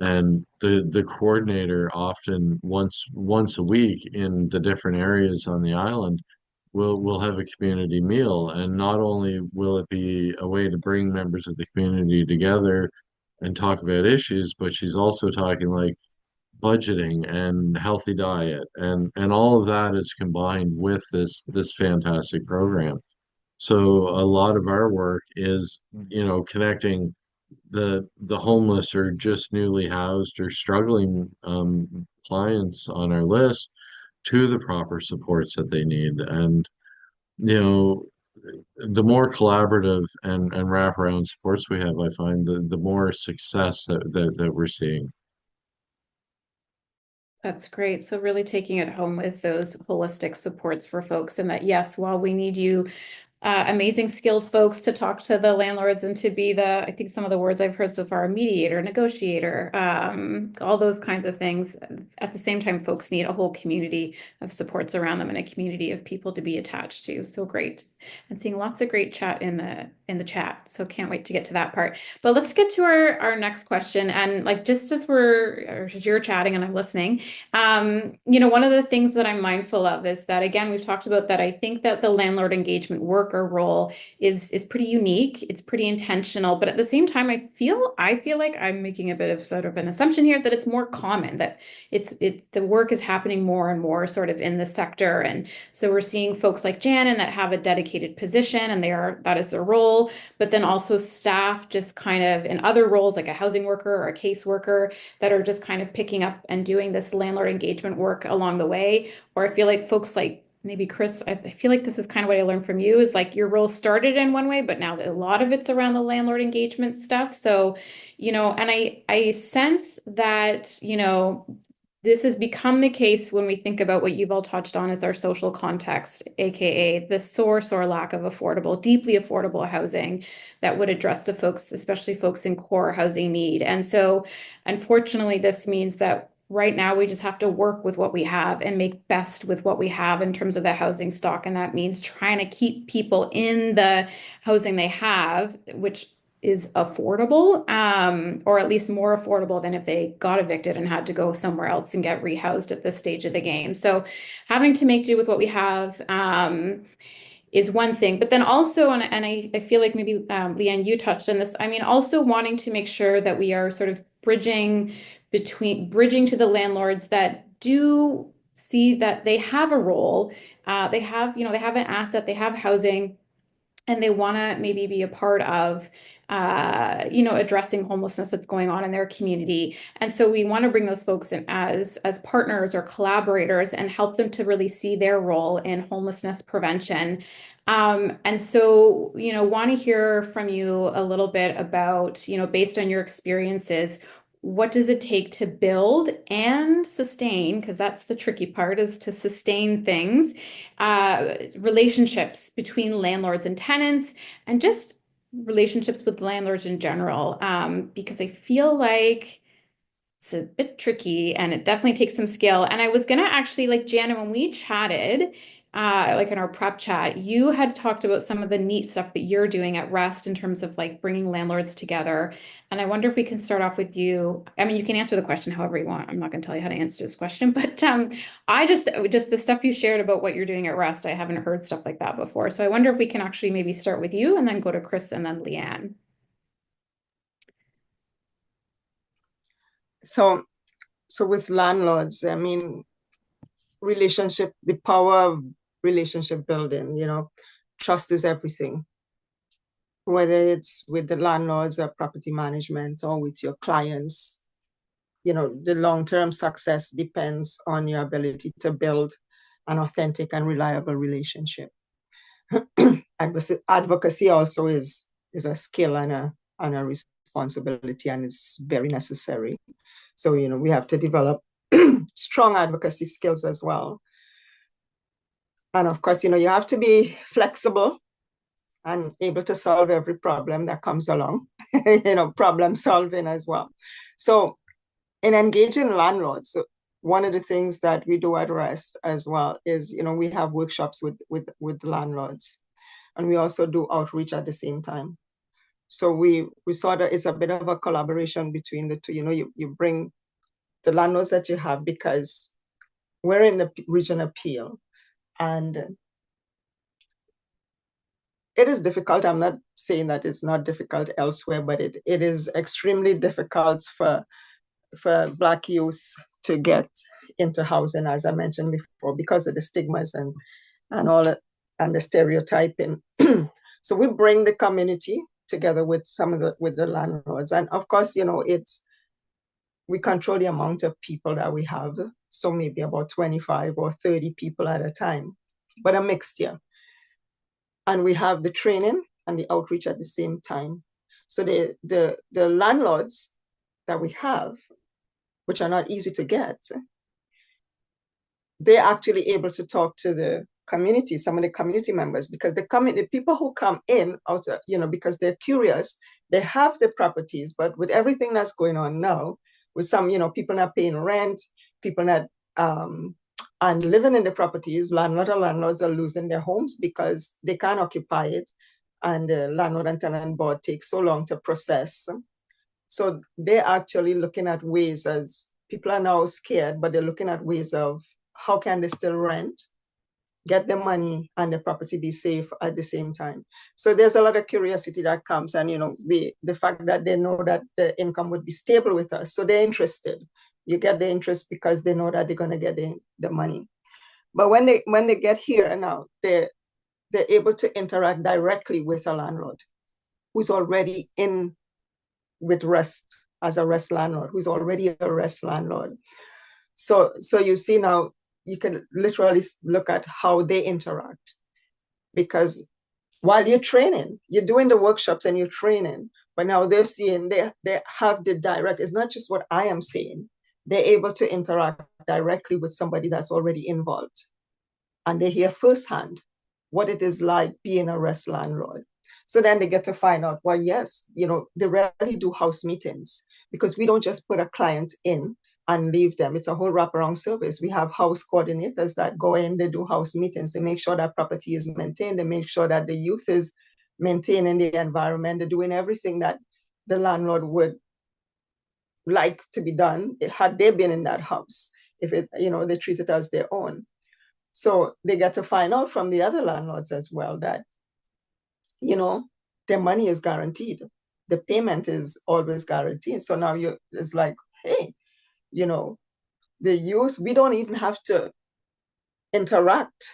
and the coordinator often once a week in the different areas on the island will have a community meal. And not only will it be a way to bring members of the community together and talk about issues, but she's also talking like budgeting and healthy diet, and all of that is combined with this fantastic program. So a lot of our work is, connecting the homeless or just newly housed or struggling clients on our list to the proper supports that they need. And you know the more collaborative and wraparound supports we have, I find the more success that we're seeing. That's great. So really taking it home with those holistic supports for folks, and that yes, while we need you amazing skilled folks to talk to the landlords and to be I think some of the words I've heard so far, mediator, negotiator, all those kinds of things. At the same time, folks need a whole community of supports around them and a community of people to be attached to. So great. And seeing lots of great chat in the chat. So can't wait to get to that part. But let's get to our next question. And like just as you're chatting and I'm listening, one of the things that I'm mindful of is that, again, we've talked about that. I think that the landlord engagement worker role is pretty unique. It's pretty intentional, but at the same time, I feel like I'm making a bit of sort of an assumption here that it's more common, that the work is happening more and more sort of in the sector. And so we're seeing folks like Jan that have a dedicated position and that is their role, but then also staff just kind of in other roles like a housing worker or a caseworker that are just kind of picking up and doing this landlord engagement work along the way. Or I feel like folks like maybe Chris, I feel like this is kind of what I learned from you, is like your role started in one way, but now a lot of it's around the landlord engagement stuff. So, and I sense that, this has become the case when we think about what you've all touched on as our social context, aka the source or lack of deeply affordable housing that would address the folks, especially folks in core housing need. And so, unfortunately, this means that right now we just have to work with what we have and make best with what we have in terms of the housing stock. And that means trying to keep people in the housing they have, which is affordable, or at least more affordable than if they got evicted and had to go somewhere else and get rehoused at this stage of the game. So having to make do with what we have is one thing, but then also, and I feel like maybe Leanne, you touched on this. I mean, also wanting to make sure that we are sort of bridging to the landlords that do see that they have a role. They have, they have an asset, they have housing, and they want to maybe be a part of addressing homelessness that's going on in their community. And so we want to bring those folks in as partners or collaborators and help them to really see their role in homelessness prevention. And so, want to hear from you a little bit about, based on your experiences, what does it take to build and sustain, because that's the tricky part, is to sustain things, relationships between landlords and tenants, and just relationships with landlords in general, because I feel like it's a bit tricky and it definitely takes some skill. And I was gonna actually, like, Jana, when we chatted, like in our prep chat, you had talked about some of the neat stuff that you're doing at Rest in terms of like bringing landlords together. And I wonder if we can start off with you. I mean, you can answer the question however you want. I'm not gonna tell you how to answer this question, but I just the stuff you shared about what you're doing at Rest, I haven't heard stuff like that before. So I wonder if we can actually maybe start with you and then go to Chris and then Leanne. So, with landlords, I mean, the power of relationship building, trust is everything. whether it's with the landlords or property management or with your clients. The long-term success depends on your ability to build an authentic and reliable relationship. Advocacy also is a skill and a responsibility, and it's very necessary. So, we have to develop strong advocacy skills as well. And of course, you have to be flexible and able to solve every problem that comes along, problem solving as well. So in engaging landlords, one of the things that we do at REST as well is, we have workshops with landlords, and we also do outreach at the same time. So we sort of, it's a bit of a collaboration between the two. You bring the landlords that you have, because we're in the region of Peel, and it is difficult. I'm not saying that it's not difficult elsewhere, but it is extremely difficult for Black youth to get into housing, as I mentioned before, because of the stigmas and all that, and the stereotyping. So we bring the community together with with the landlords, and of course, we control the amount of people that we have, so maybe about 25 or 30 people at a time, but a mixture. And we have the training and the outreach at the same time. So the landlords that we have, which are not easy to get, they're actually able to talk to the community, some of the community members, because the people who come in, also, because they're curious, they have the properties, but with everything that's going on now, with some, people not paying rent, people not and living in the properties, landlords are losing their homes because they can't occupy it, and the landlord and tenant board takes so long to process. So they're actually looking at ways, as people are now scared, but they're looking at ways of how can they still rent, get the money, and the property be safe at the same time. So there's a lot of curiosity that comes, and the fact that they know that the income would be stable with us, so they're interested. You get the interest because they know that they're going to get the money. But when they get here now, they're able to interact directly with a landlord who's already in with REST, as a REST landlord, who's already a REST landlord. So you see now, you can literally look at how they interact, because while you're training, you're doing the workshops and you're training, but now they're seeing, they have the direct, it's not just what I am saying, they're able to interact directly with somebody that's already involved, and they hear firsthand what it is like being a REST landlord. So then they get to find out, well, yes, they really do house meetings, because we don't just put a client in and leave them. It's a whole wraparound service. We have house coordinators that go in, they do house meetings, they make sure that property is maintained, they make sure that the youth is maintaining the environment, they're doing everything that the landlord would like to be done had they been in that house, if they treat it as their own. So they get to find out from the other landlords as well that, their money is guaranteed. The payment is always guaranteed. So now it's like, hey, the youth, we don't even have to interact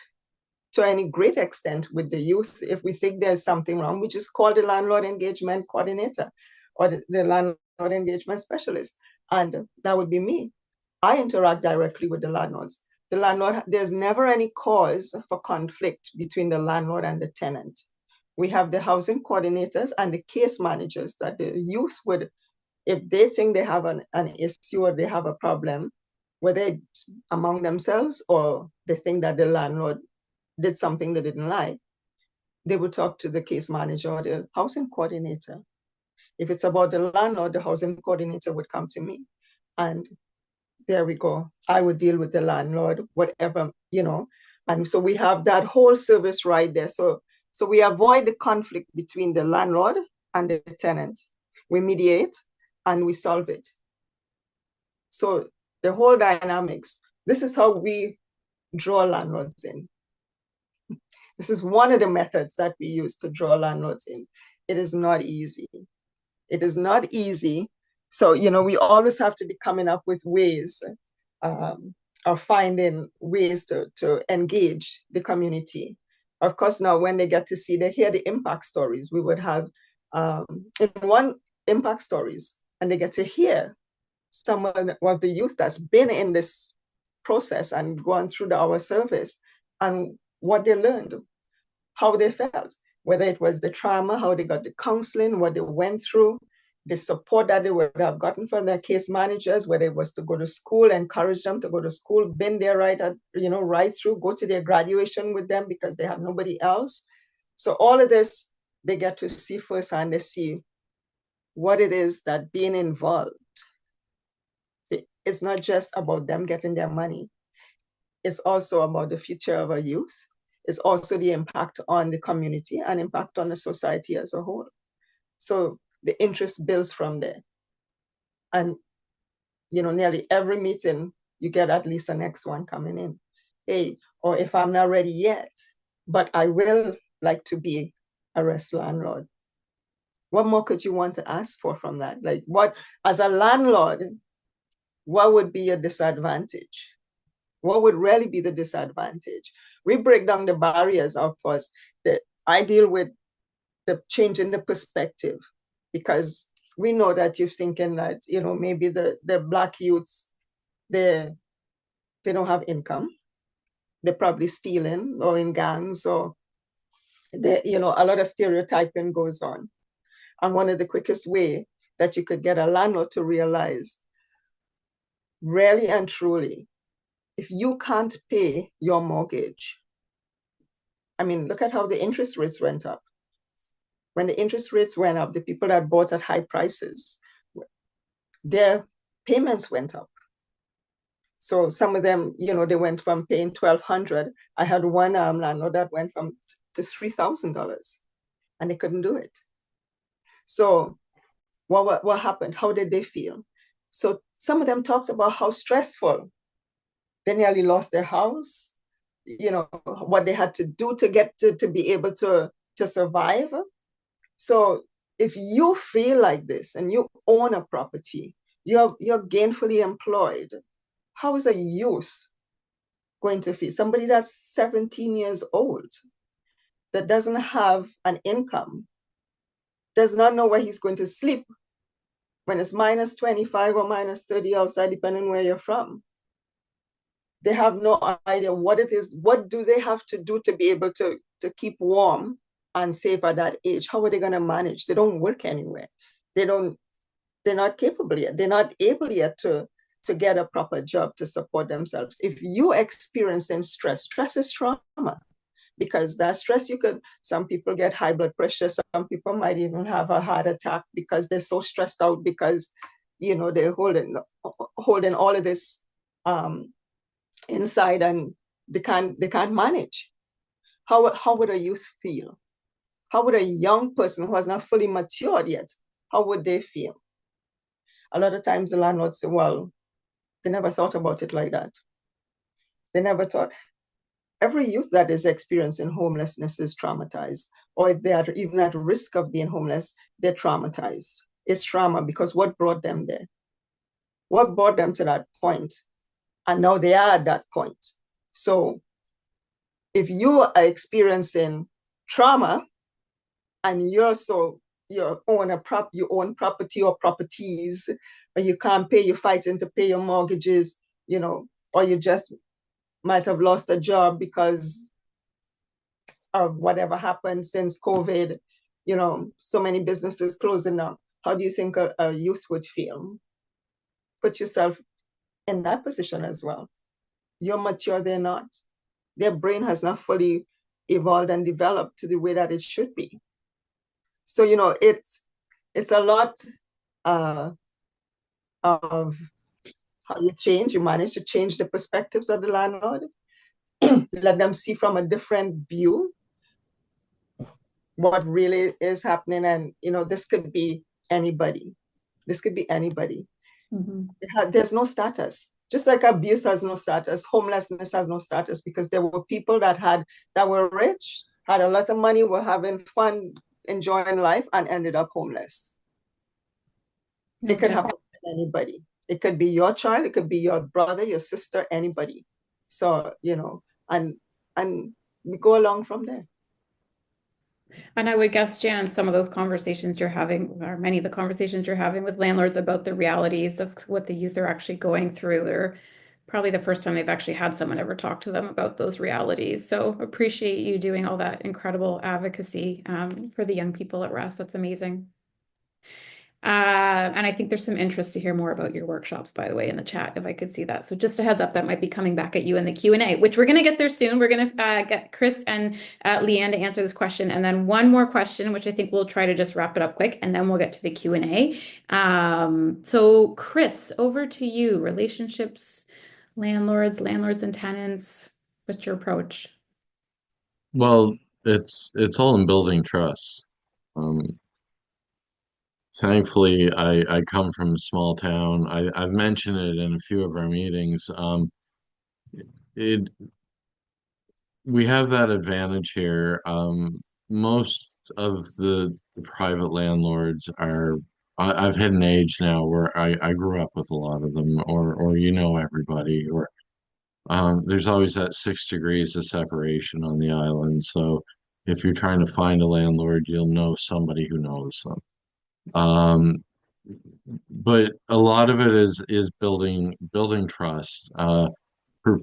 to any great extent with the youth. If we think there's something wrong, we just call the landlord engagement coordinator or the landlord engagement specialist. And that would be me. I interact directly with the landlords. The landlord, there's never any cause for conflict between the landlord and the tenant. We have the housing coordinators and the case managers that the youth would, if they think they have an issue or they have a problem, whether it's among themselves or they think that the landlord did something they didn't like, they would talk to the case manager or the housing coordinator. If it's about the landlord, the housing coordinator would come to me. And there we go. I would deal with the landlord, whatever, And so we have that whole service right there. So we avoid the conflict between the landlord and the tenant. We mediate and we solve it. So the whole dynamics, this is how we draw landlords in. This is one of the methods that we use to draw landlords in. It is not easy. It is not easy. So, we always have to be coming up with ways of finding ways to engage the community Of course, now when they get to see, they hear the impact stories. We would have in one impact stories, and they get to hear some of the youth that's been in this process and gone through our service and what they learned, how they felt, whether it was the trauma, how they got the counseling, what they went through, the support that they would have gotten from their case managers, whether it was to go to school, encourage them to go to school, been there right through, go to their graduation with them because they have nobody else. So all of this, they get to see firsthand. They see what it is that being involved. It's not just about them getting their money. It's also about the future of our youth. It's also the impact on the community and impact on the society as a whole. So the interest builds from there. And, nearly every meeting, you get at least the next one coming in. Hey, or if I'm not ready yet, but I will like to be a rest landlord. What more could you want to ask for from that? Like what, as a landlord, what would be a disadvantage? What would really be the disadvantage? We break down the barriers, of course. I deal with the change in the perspective, because we know that you're thinking that, maybe the Black youths, they don't have income. They're probably stealing or in gangs, or a lot of stereotyping goes on. And one of the quickest way that you could get a landlord to realize, really and truly, if you can't pay your mortgage, I mean, look at how the interest rates went up. When the interest rates went up, the people that bought at high prices, their payments went up. So some of them, they went from paying $1,200. I had one landlord that went to $3,000, and they couldn't do it. So what happened? How did they feel? So some of them talked about how stressful. They nearly lost their house, what they had to do to get to be able to survive. So if you feel like this and you own a property, you're gainfully employed, how is a youth going to feel? Somebody that's 17 years old, that doesn't have an income, does not know where he's going to sleep when it's minus 25 or minus 30 outside, depending where you're from. They have no idea what it is. What do they have to do to be able to keep warm and safe at that age? How are they going to manage? They don't work anywhere. They're not capable yet. They're not able yet to get a proper job to support themselves. If you experiencing stress is trauma, because that stress, some people get high blood pressure. Some people might even have a heart attack because they're so stressed out, because, they're holding all of this inside, and they can't manage. How would a youth feel? How would a young person who has not fully matured yet, how would they feel? A lot of times the landlords say, well, they never thought about it like that. They never thought. Every youth that is experiencing homelessness is traumatized, or if they are even at risk of being homeless, they're traumatized. It's trauma, because what brought them there? What brought them to that point? And now they are at that point. So if you are experiencing trauma and you own property or properties, or you can't pay, you're fighting to pay your mortgages, or you just might have lost a job because of whatever happened since COVID, so many businesses closing down. How do you think a youth would feel? Put yourself in that position as well. You're mature, they're not. Their brain has not fully evolved and developed to the way that it should be. So, it's a lot of how you manage to change the perspectives of the landlord, let them see from a different view what really is happening. And, this could be anybody. This could be anybody. Mm-hmm. There's no status. Just like abuse has no status, homelessness has no status, because there were people that were rich, had a lot of money, were having fun, enjoying life, and ended up homeless. Okay. It could happen to anybody. It could be your child, it could be your brother, your sister, anybody. So, and we go along from there. And I would guess, Jan, some of those conversations you're having, or many of the conversations you're having with landlords about the realities of what the youth are actually going through, are probably the first time they've actually had someone ever talk to them about those realities. So appreciate you doing all that incredible advocacy for the young people at rest. That's amazing. And I think there's some interest to hear more about your workshops, by the way, in the chat, if I could see that. So just a heads up, that might be coming back at you in the Q&A, which we're going to get there soon. We're going to get Chris and Leanne to answer this question. And then one more question, which I think we'll try to just wrap it up quick, and then we'll get to the Q&A. So Chris, over to you. Relationships, landlords and tenants. What's your approach? Well, it's all in building trust. Um, Thankfully, I come from a small town. I've mentioned it in a few of our meetings. It We have that advantage here. Most of the private landlords are. I've hit an age now where I grew up with a lot of them, or everybody, or there's always that 6 degrees of separation on the island. So if you're trying to find a landlord, you'll know somebody who knows them. Um, but a lot of it is building trust.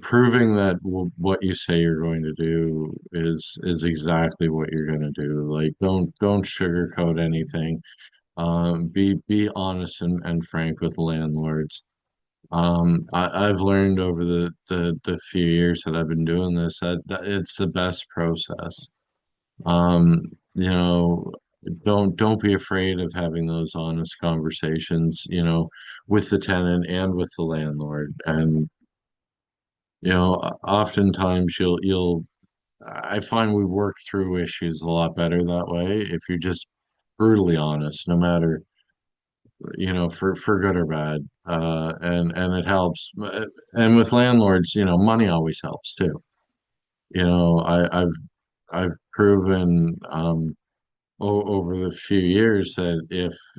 Proving that what you say you're going to do is exactly what you're going to do. Like don't sugarcoat anything. Be honest and frank with landlords. I've learned over the few years that I've been doing this that it's the best process. Um, you know, don't be afraid of having those honest conversations, with the tenant and with the landlord. And oftentimes you'll I find we work through issues a lot better that way if you're just brutally honest, no matter, for good or bad. And it helps. And with landlords, money always helps too. I've proven over the few years that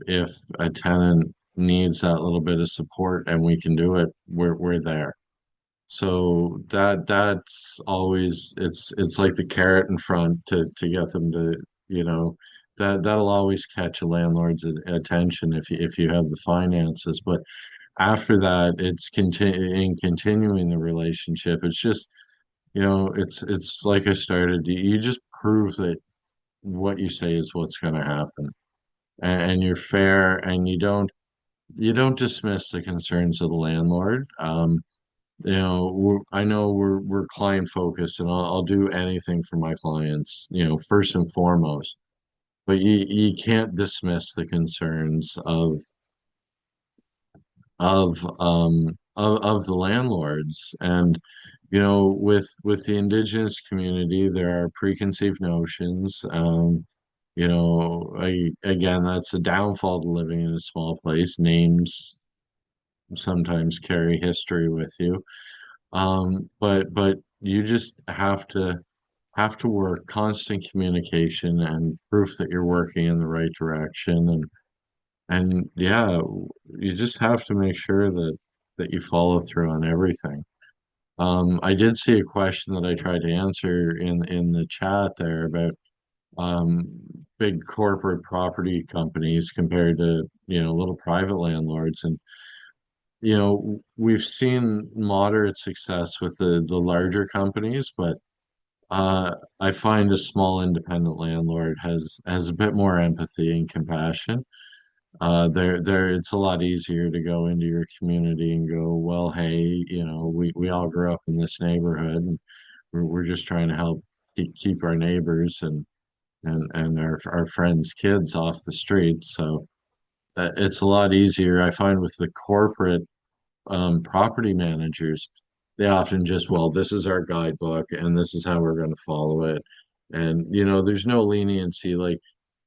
if a tenant needs that little bit of support and we can do it, we're there. So that's always it's like the carrot in front to get them to, you know, that'll always catch a landlord's attention if you have the finances. But after that, it's continuing the relationship. It's just, it's like I started. You just prove that what you say is what's going to happen, and you're fair, and you don't dismiss the concerns of the landlord. I know we're client focused, and I'll do anything for my clients, first and foremost. But you can't dismiss the concerns of the landlords. And with the Indigenous community, there are preconceived notions. Again, that's a downfall to living in a small place. Names sometimes carry history with you. But you just have to work constant communication and proof that you're working in the right direction. And yeah, you just have to make sure that you follow through on everything. I did see a question that I tried to answer in the chat there about um, big corporate property companies compared to little private landlords. And we've seen moderate success with the larger companies, but I find a small independent landlord has a bit more empathy and compassion. It's a lot easier to go into your community and go, well, hey, we all grew up in this neighborhood, and we're just trying to help keep our neighbors and our friends' kids off the street. So it's a lot easier, I find, with the corporate property managers. They often just, well, this is our guidebook and this is how we're going to follow it. And, there's no leniency. Like,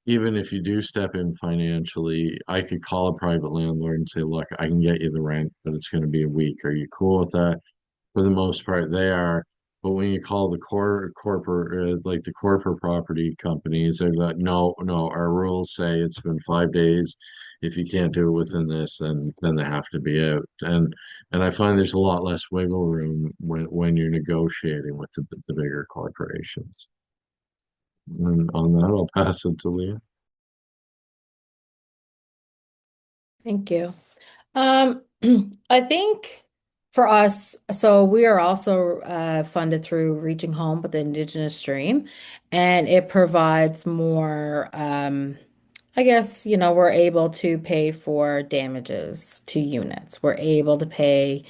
even if you do step in financially, I could call a private landlord and say, look, I can get you the rent, but it's going to be a week. Are you cool with that? For the most part, they are. But when you call the corporate, like the corporate property companies, they're like, no, no, our rules say it's been 5 days. If you can't do it within this, then they have to be out. And I find there's a lot less wiggle room when you're negotiating with the bigger corporations. And on that, I'll pass it to Leah. Thank you. Um, I think for us, so we are also funded through Reaching Home with the Indigenous Stream, and it provides more, I guess, we're able to pay for damages to units. We're able to pay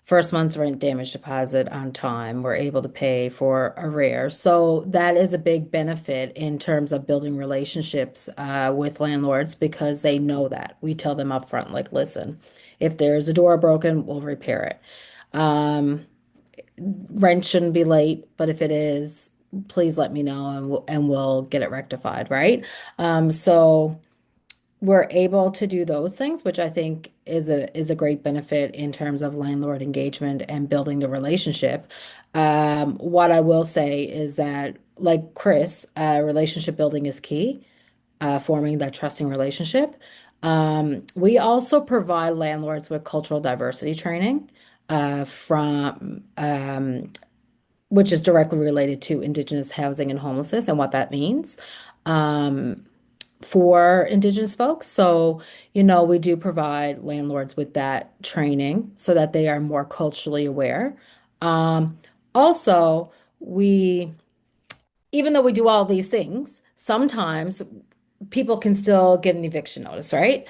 first month's rent damage deposit on time. We're able to pay for arrears. So that is a big benefit in terms of building relationships with landlords because they know that. We tell them up front, like, listen, if there's a door broken, we'll repair it. Um, Rent shouldn't be late, but if it is, please let me know and we'll get it rectified, right? So we're able to do those things, which I think is a great benefit in terms of landlord engagement and building the relationship. What I will say is that, like Chris, relationship building is key, forming that trusting relationship. We also provide landlords with cultural diversity training from which is directly related to Indigenous housing and homelessness and what that means. Um, for Indigenous folks. So, we do provide landlords with that training so that they are more culturally aware. Um, Also, we, even though we do all these things, sometimes people can still get an eviction notice, right?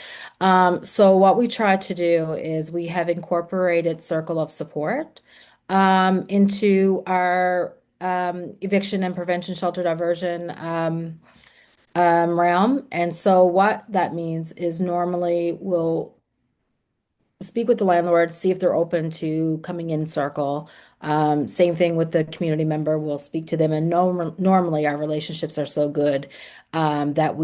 So, what we try to do is we have incorporated circle of support into our eviction and prevention shelter diversion realm. And so what that means is normally we'll speak with the landlord, see if they're open to coming in circle. Same thing with the community member. We'll speak to them, and normally our relationships are so good that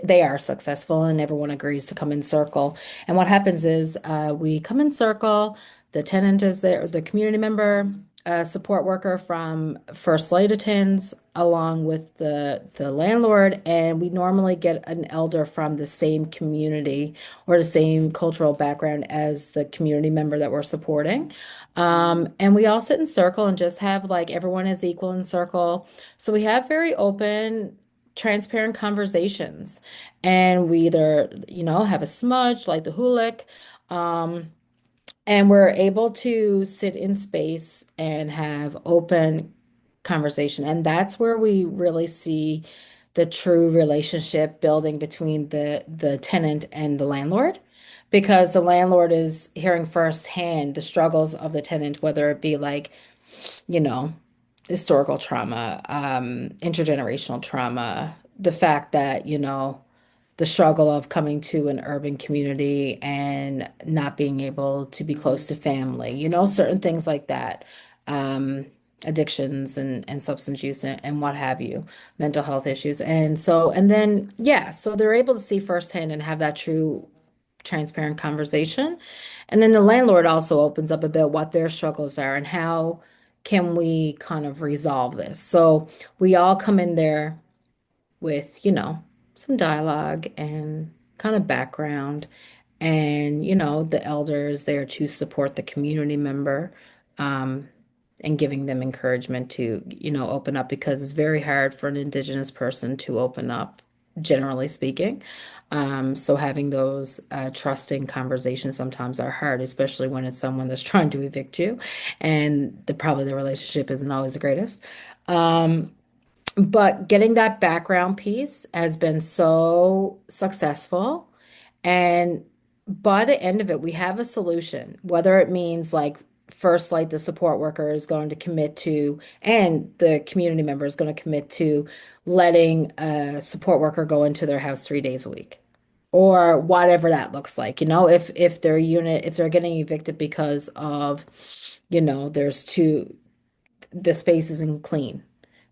they are successful, and everyone agrees to come in circle. And what happens is we come in circle. The tenant is there, the community member, support worker from First Light attends along with the landlord, and we normally get an elder from the same community or the same cultural background as the community member that we're supporting. And we all sit in circle and just have like everyone is equal in circle. So we have very open, transparent conversations. And we either, have a smudge like the hulik, and we're able to sit in space and have open conversation. And that's where we really see the true relationship building between the tenant and the landlord. Because the landlord is hearing firsthand the struggles of the tenant, whether it be like, you know, historical trauma, intergenerational trauma, the fact that, the struggle of coming to an urban community and not being able to be close to family, certain things like that. Um, Addictions and substance use and what have you, mental health issues. And then, yeah, so they're able to see firsthand and have that true, transparent conversation. And then the landlord also opens up about what their struggles are and how can we kind of resolve this. So we all come in there with, some dialogue and kind of background. And, the elder is there to support the community member, um, and giving them encouragement to, open up because it's very hard for an Indigenous person to open up, generally speaking. So having those trusting conversations sometimes are hard, especially when it's someone that's trying to evict you, and probably the relationship isn't always the greatest. Um, but getting that background piece has been so successful. And by the end of it, we have a solution, whether it means like first, like the support worker is going to commit to, and the community member is going to commit to letting a support worker go into their house 3 days a week. Or whatever that looks like, if they're getting evicted because of, there's the space isn't clean,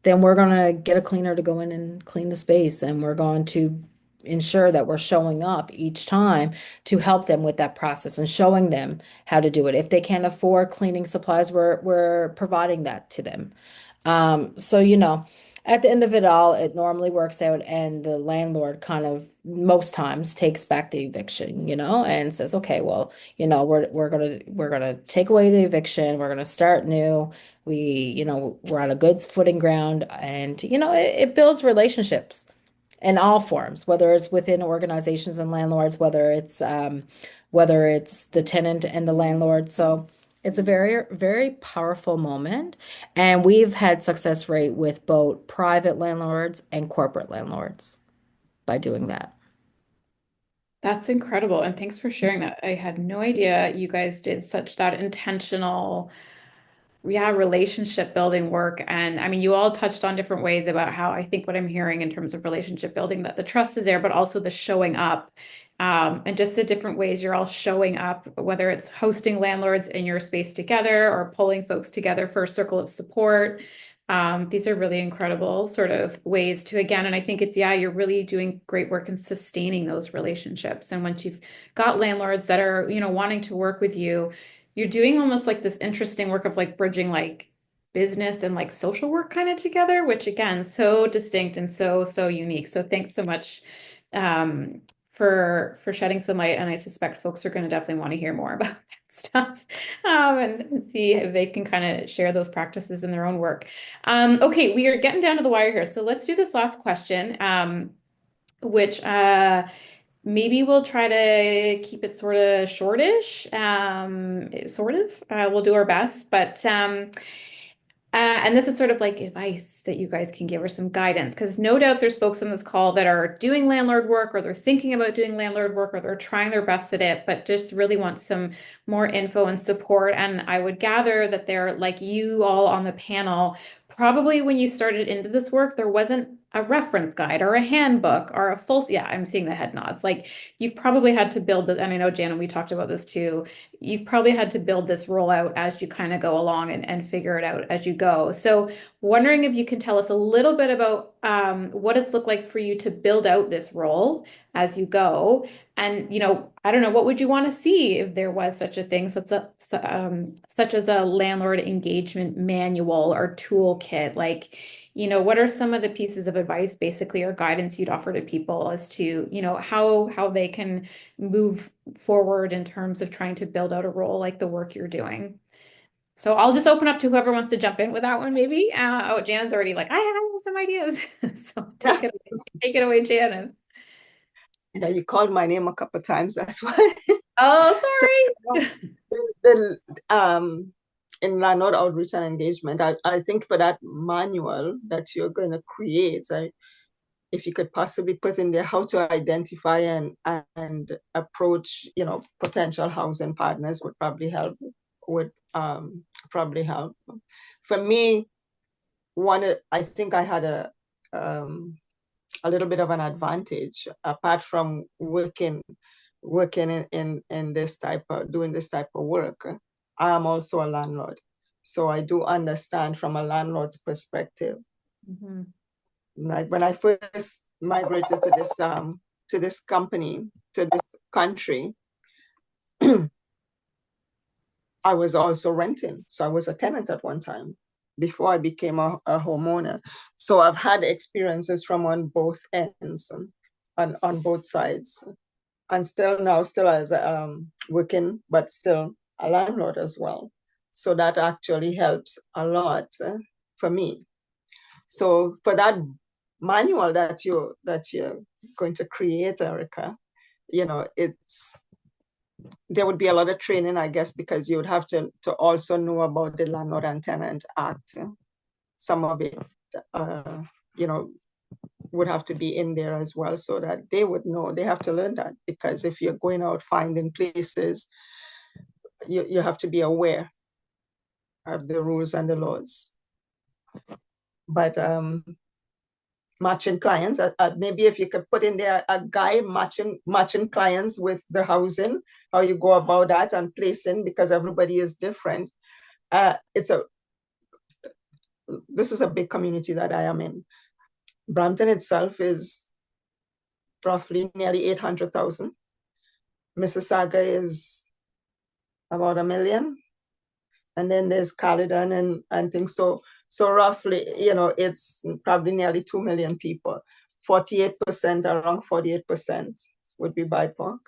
then we're going to get a cleaner to go in and clean the space. And we're going to ensure that we're showing up each time to help them with that process and showing them how to do it. If they can't afford cleaning supplies, we're providing that to them. So, at the end of it all, it normally works out, and the landlord kind of most times takes back the eviction, and says, okay, well, we're gonna take away the eviction, we're gonna start new. We're on a good footing ground, and it builds relationships in all forms, whether it's within organizations and landlords, whether it's the tenant and the landlord. So it's a very, very powerful moment. And we've had success rate with both private landlords and corporate landlords by doing that. That's incredible. And thanks for sharing that. I had no idea you guys did such that intentional, yeah, relationship building work. And I mean, you all touched on different ways about how I think what I'm hearing in terms of relationship building, that the trust is there, but also the showing up, and just the different ways you're all showing up, whether it's hosting landlords in your space together or pulling folks together for a circle of support. These are really incredible sort of ways to, again, and I think it's, yeah, you're really doing great work in sustaining those relationships. And once you've got landlords that are, wanting to work with you, you're doing almost like this interesting work of like bridging like business and like social work kind of together, which again, so distinct and so unique. So thanks so much um, for shedding some light. And I suspect folks are going to definitely want to hear more about that stuff, and see if they can kind of share those practices in their own work. Okay, we are getting down to the wire here. So let's do this last question, which maybe we'll try to keep it sort of shortish, sort of. We'll do our best, but and this is sort of like advice that you guys can give or some guidance, because no doubt there's folks on this call that are doing landlord work, or they're thinking about doing landlord work, or they're trying their best at it, but just really want some more info and support. And I would gather that they're like you all on the panel. Probably when you started into this work, there wasn't a reference guide or a handbook or a full, yeah, I'm seeing the head nods. Like you've probably had to build it. And I know, Jan, we talked about this too. You've probably had to build this rollout as you kind of go along, and figure it out as you go. So wondering if you can tell us a little bit about what it's looked like for you to build out this role as you go. And, I don't know, what would you want to see if there was such a thing, such as a landlord engagement manual or toolkit? Like, what are some of the pieces of advice, basically, or guidance you'd offer to people as to, how they can move forward in terms of trying to build out a role like the work you're doing? So I'll just open up to whoever wants to jump in with that one, maybe. Oh, Jan's already like, I have some ideas. So take it away, Jan. Yeah, you called my name a couple of times, that's why. Oh, So sorry. the in landlord outreach and engagement, I think for that manual that you're going to create, if you could possibly put in there how to identify and approach, potential housing partners would probably help. Would probably help. For me, I think I had a little bit of an advantage apart from working in this type of doing this type of work. I am also a landlord, so I do understand from a landlord's perspective. Mm-hmm. Like when I first migrated to this company, to this country, I was also renting, so I was a tenant at one time before I became a homeowner. So I've had experiences from on both ends, on both sides, and still as working, but still a landlord as well. So that actually helps a lot for me. So for that manual that you're going to create, Erica, there would be a lot of training, I guess, because you would have to also know about the Landlord and Tenant Act. Some of it, you know, would have to be in there as well, so that they would know. They have to learn that, because if you're going out finding places, you have to be aware of the rules and the laws. But matching clients, maybe if you could put in there a guide matching clients with the housing, how you go about that and placing, because everybody is different. This is a big community that I am in. Brampton itself is roughly nearly 800,000. Mississauga is about 1 million. And then there's Caledon and things. So So roughly, it's probably nearly 2 million people. 48%, around 48% would be BIPOC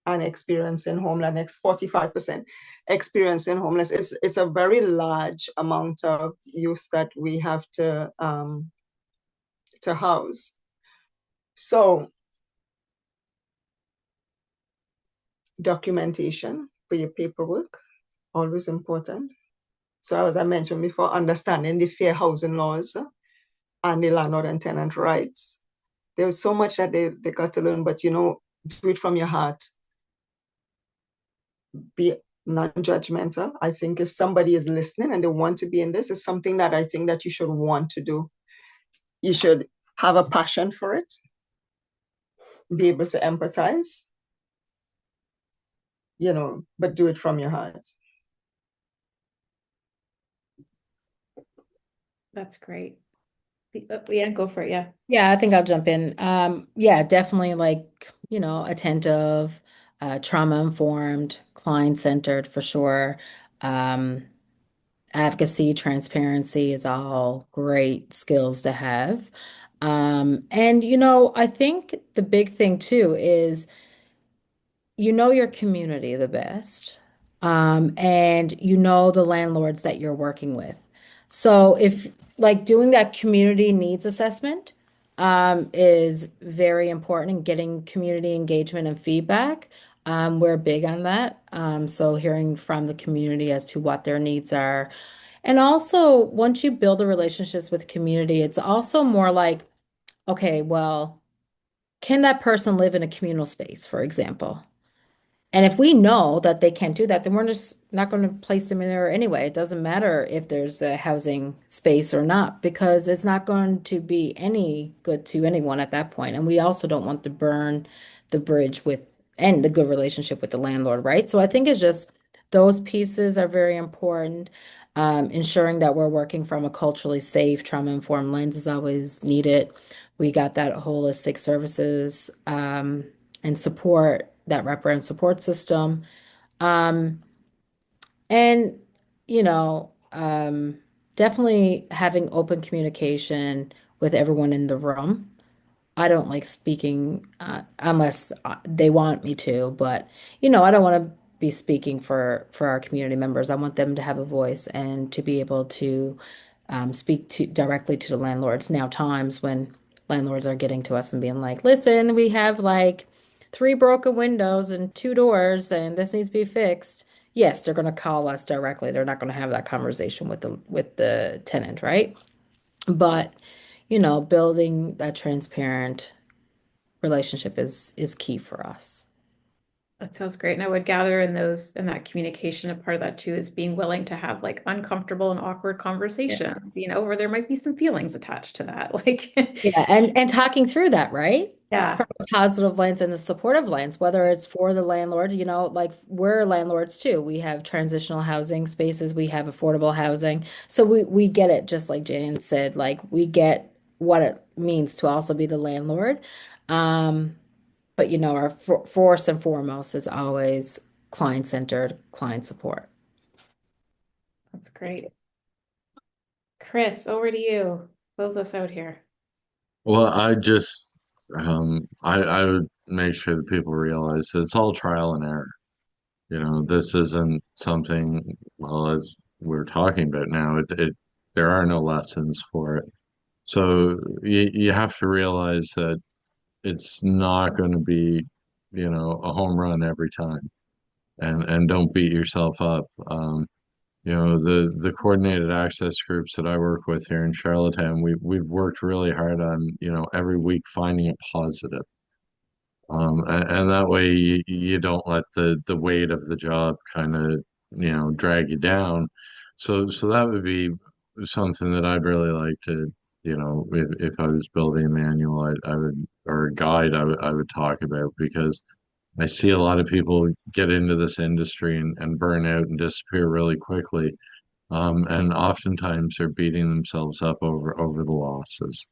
and experiencing homelessness, 45% experiencing homeless. It's a very large amount of youth that we have to house. So documentation for your paperwork, always important. So as I mentioned before, understanding the fair housing laws and the landlord and tenant rights. There's so much that they got to learn, but do it from your heart. Be non-judgmental. I think if somebody is listening and they want to be in this, it's something that I think that you should want to do. You should have a passion for it, be able to empathize, but do it from your heart. That's great. Yeah, go for it. Yeah. Yeah, I think I'll jump in. Yeah, definitely like, attentive, trauma-informed, client-centered for sure. Um, Advocacy, transparency is all great skills to have. And I think the big thing too is your community the best, and the landlords that you're working with. So if like doing that community needs assessment is very important and getting community engagement and feedback. We're big on that. So hearing from the community as to what their needs are. And also, once you build the relationships with community, it's also more like, okay, well, can that person live in a communal space, for example? And if we know that they can't do that, then we're just not going to place them in there anyway. It doesn't matter if there's a housing space or not, because it's not going to be any good to anyone at that point. And we also don't want to burn the bridge with and the good relationship with the landlord, right? So I think it's just those pieces are very important. Ensuring that we're working from a culturally safe, trauma-informed lens is always needed. We got that holistic services and support, that wraparound support system. Um, and, you know, um, definitely having open communication with everyone in the room. I don't like speaking unless they want me to, but I don't want to be speaking for our community members. I want them to have a voice and to be able to speak to directly to the landlords. Now, times when landlords are getting to us and being like, "Listen, we have like three broken windows and two doors, and this needs to be fixed." Yes, they're going to call us directly. They're not going to have that conversation with the tenant, right? But building that transparent relationship is key for us. That sounds great. And I would gather in that communication, a part of that too is being willing to have like uncomfortable and awkward Yeah. conversations, where there might be some feelings attached to that. Like, Yeah, and talking through that, right? yeah, From a positive lens and a supportive lens, whether it's for the landlord, like we're landlords too. We have transitional housing spaces, we have affordable housing. So we get it, just like Jane said, like we get what it means to also be the landlord. Um, but our first and foremost is always client-centered, client support. that's great. Chris, over to you. Close us out here. Well, I would make sure that people realize that it's all trial and error. This isn't something, well, as we're talking about now, there are no lessons for it. So you have to realize that it's not going to be, a home run every time, and don't beat yourself up. The coordinated access groups that I work with here in Charlottetown, we've worked really hard on, every week finding a positive. And that way you don't let the weight of the job kind of, drag you down. So that would be something that I'd really like to, if I was building a manual, I would, or a guide, I would talk about, because I see a lot of people get into this industry and burn out and disappear really quickly. And oftentimes they're beating themselves up over the losses.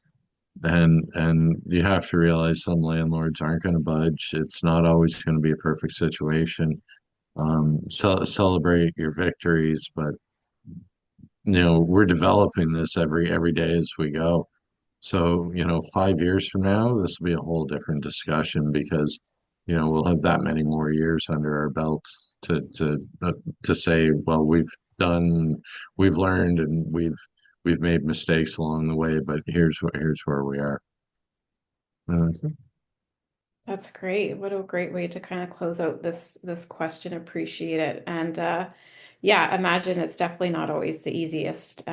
And you have to realize some landlords aren't going to budge. It's not always going to be a perfect situation. Celebrate your victories, but we're developing this every day as we go. So, 5 years from now, this will be a whole different discussion because, we'll have that many more years under our belts to say, well, done, we've learned, and we've made mistakes along the way, but here's where we are. Uh, That's great. What a great way to kind of close out this question. Appreciate it. And yeah, imagine it's definitely not always the easiest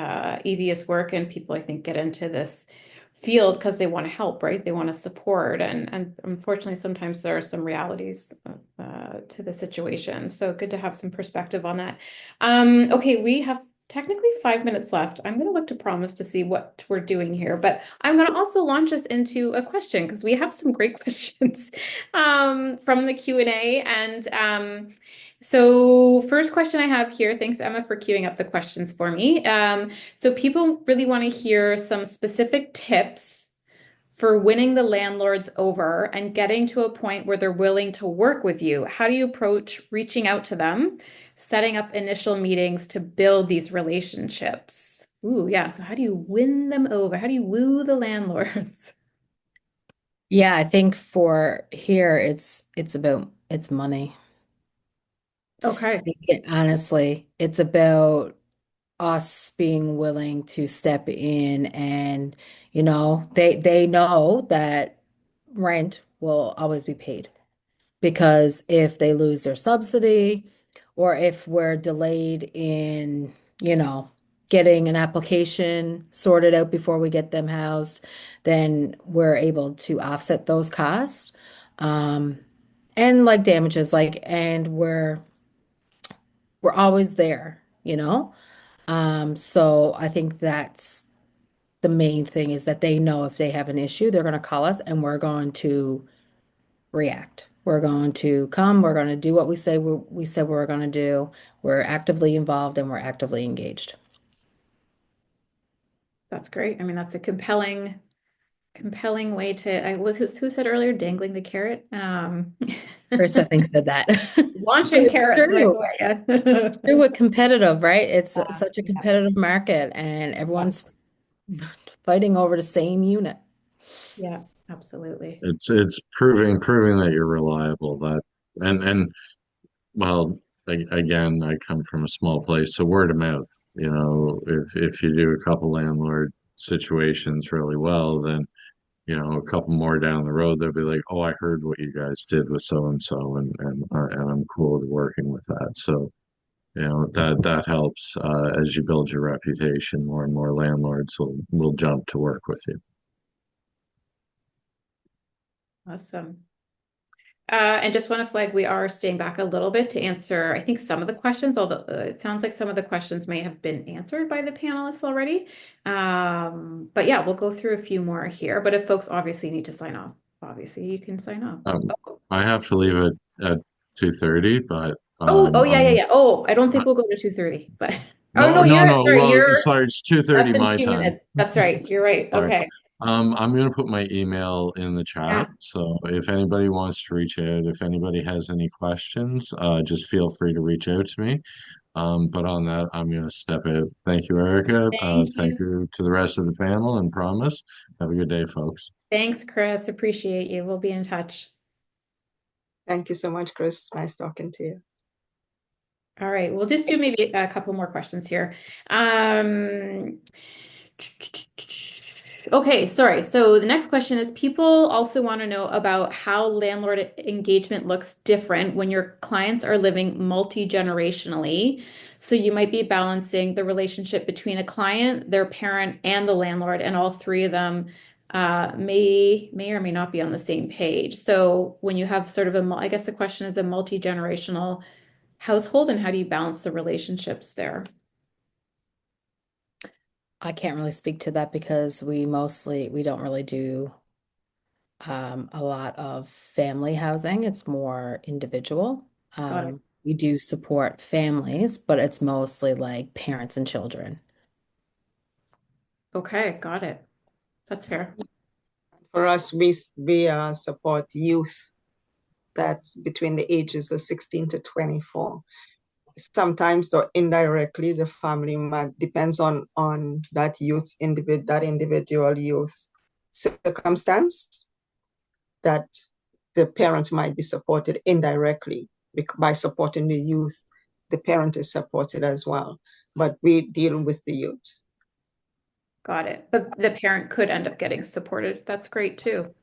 work. And people, I think, get into this field because they want to help, right? They want to support. And unfortunately, sometimes there are some realities to the situation. So good to have some perspective on that. Okay, we have technically 5 minutes left. I'm going to look to Promise to see what we're doing here, but I'm going to also launch us into a question because we have some great questions from the Q&A. And so first question I have here, thanks Emma for queuing up the questions for me. So people really want to hear some specific tips for winning the landlords over and getting to a point where they're willing to work with you. How do you approach reaching out to them, setting up initial meetings to build these relationships? Ooh, yeah. So how do you win them over? How do you woo the landlords? Yeah, I think for here it's money. Okay. Honestly, it's about us being willing to step in and they know that rent will always be paid because if they lose their subsidy or if we're delayed in, you know, getting an application sorted out before we get them housed, then we're able to offset those costs. Um, and like damages, and we're always there, you know? So I think that's the main thing is that they know if they have an issue, they're going to call us and we're going to react. We're going to come, we're going to do what we said we were going to do. We're actively involved and we're actively engaged. That's great. I mean, that's a compelling way to, who said earlier, dangling the carrot? Chris, I think, said that. But Launching it's carrots right true. away. It's true with competitive, right? It's such a Yeah, competitive market and yeah, everyone's fighting over the same unit. yeah, absolutely. it's proving that you're reliable, and well, again, I come from a small place, so word of mouth, if you do a couple landlord situations really well, then a couple more down the road, they'll be like, "Oh, I heard what you guys did with so and so, and I'm cool with working with that." So, that helps as you build your reputation. More and more landlords will jump to work with you. Awesome. And just want to flag, we are staying back a little bit to answer, I think, some of the questions, although it sounds like some of the questions may have been answered by the panelists already. But yeah, we'll go through a few more here. But if folks obviously need to sign off, obviously you can sign off. Oh, I have to leave at 2:30, but oh, yeah, yeah, yeah. Oh, I don't think we'll go to 2:30, but oh no, no, no, no. Well, you're sorry, it's 2:30 less than my two time. minutes. That's right. You're right. Sorry. Okay. I'm going to put my email in the chat. Yeah. So if anybody wants to reach out, if anybody has any questions, just feel free to reach out to me. But on that, I'm going to step out. Thank you, Erica. Thank Thank you. you to the rest of the panel and Promise. Have a good day, folks. Thanks, Chris. Appreciate you. We'll be in touch. Thank you so much, Chris. Nice talking to you. All right, we'll just do maybe a couple more questions here. Okay, sorry. So the next question is people also want to know about how landlord engagement looks different when your clients are living multi-generationally. So you might be balancing the relationship between a client, their parent, and the landlord, and all three of them may or may not be on the same page. So when you have sort of I guess the question is a multi-generational household and how do you balance the relationships there? I can't really speak to that because we don't really do a lot of family housing. It's more individual. Got it. We do support families, but it's mostly like parents and children. Okay, got it. That's fair. For us, we support youth that's between the ages of 16 to 24. sometimes though indirectly the family might depends on that individual youth circumstance, that the parent might be supported indirectly by supporting the youth. The parent is supported as well, but we deal with the youth. Got it. But the parent could end up getting supported. That's great too.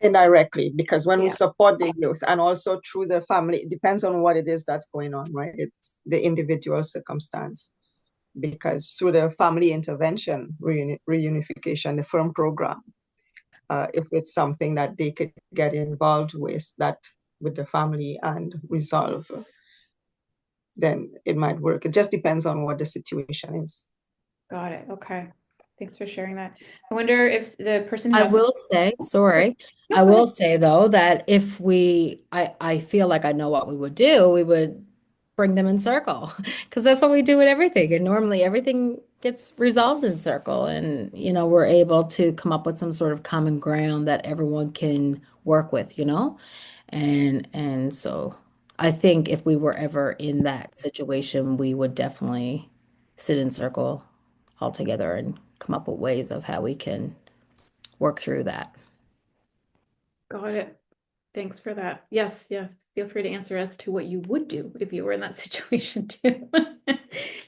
Indirectly, because when we Yeah. support the youth and also through the family, it depends on what it is that's going on, right? It's the individual circumstance. Because through the family intervention reunification, the firm program, if it's something that they could get involved with the family and resolve, then it might work. It just depends on what the situation is. Got it. Okay. Thanks for sharing that. I wonder if the person who I asked will say, sorry, no, I go will ahead. say though that if I feel like I know what we would do, we would bring them in circle because that's what we do with everything. And normally everything gets resolved in circle. And, we're able to come up with some sort of common ground that everyone can work with. And so I think if we were ever in that situation, we would definitely sit in circle all together and come up with ways of how we can work through that. Got it. Thanks for that. Yes, yes. Feel free to answer as to what you would do if you were in that situation too.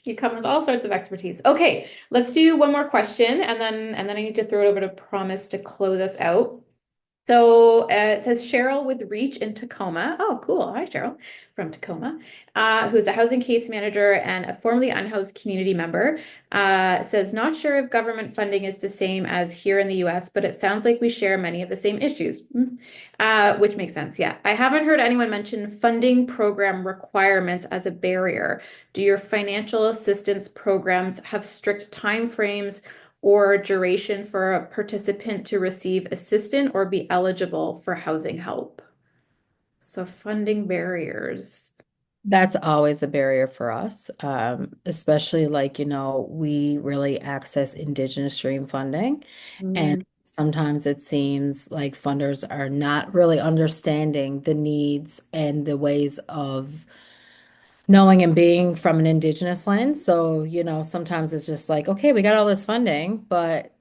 You come with all sorts of expertise. Okay, let's do one more question and then I need to throw it over to Promise to close us out. So it says Cheryl with Reach in Tacoma. Oh, cool. Hi, Cheryl from Tacoma, who's a housing case manager and a formerly unhoused community member. Says, not sure if government funding is the same as here in the US, but it sounds like we share many of the same issues, which makes sense. Yeah. I haven't heard anyone mention funding program requirements as a barrier. Do your financial assistance programs have strict timeframes or duration for a participant to receive assistance or be eligible for housing help? So funding barriers. That's always a barrier for us, especially like, we really access Indigenous stream funding. And Mm, sometimes it seems like funders are not really understanding the needs and the ways of knowing and being from an Indigenous lens. So, sometimes it's just like, okay, we got all this funding, but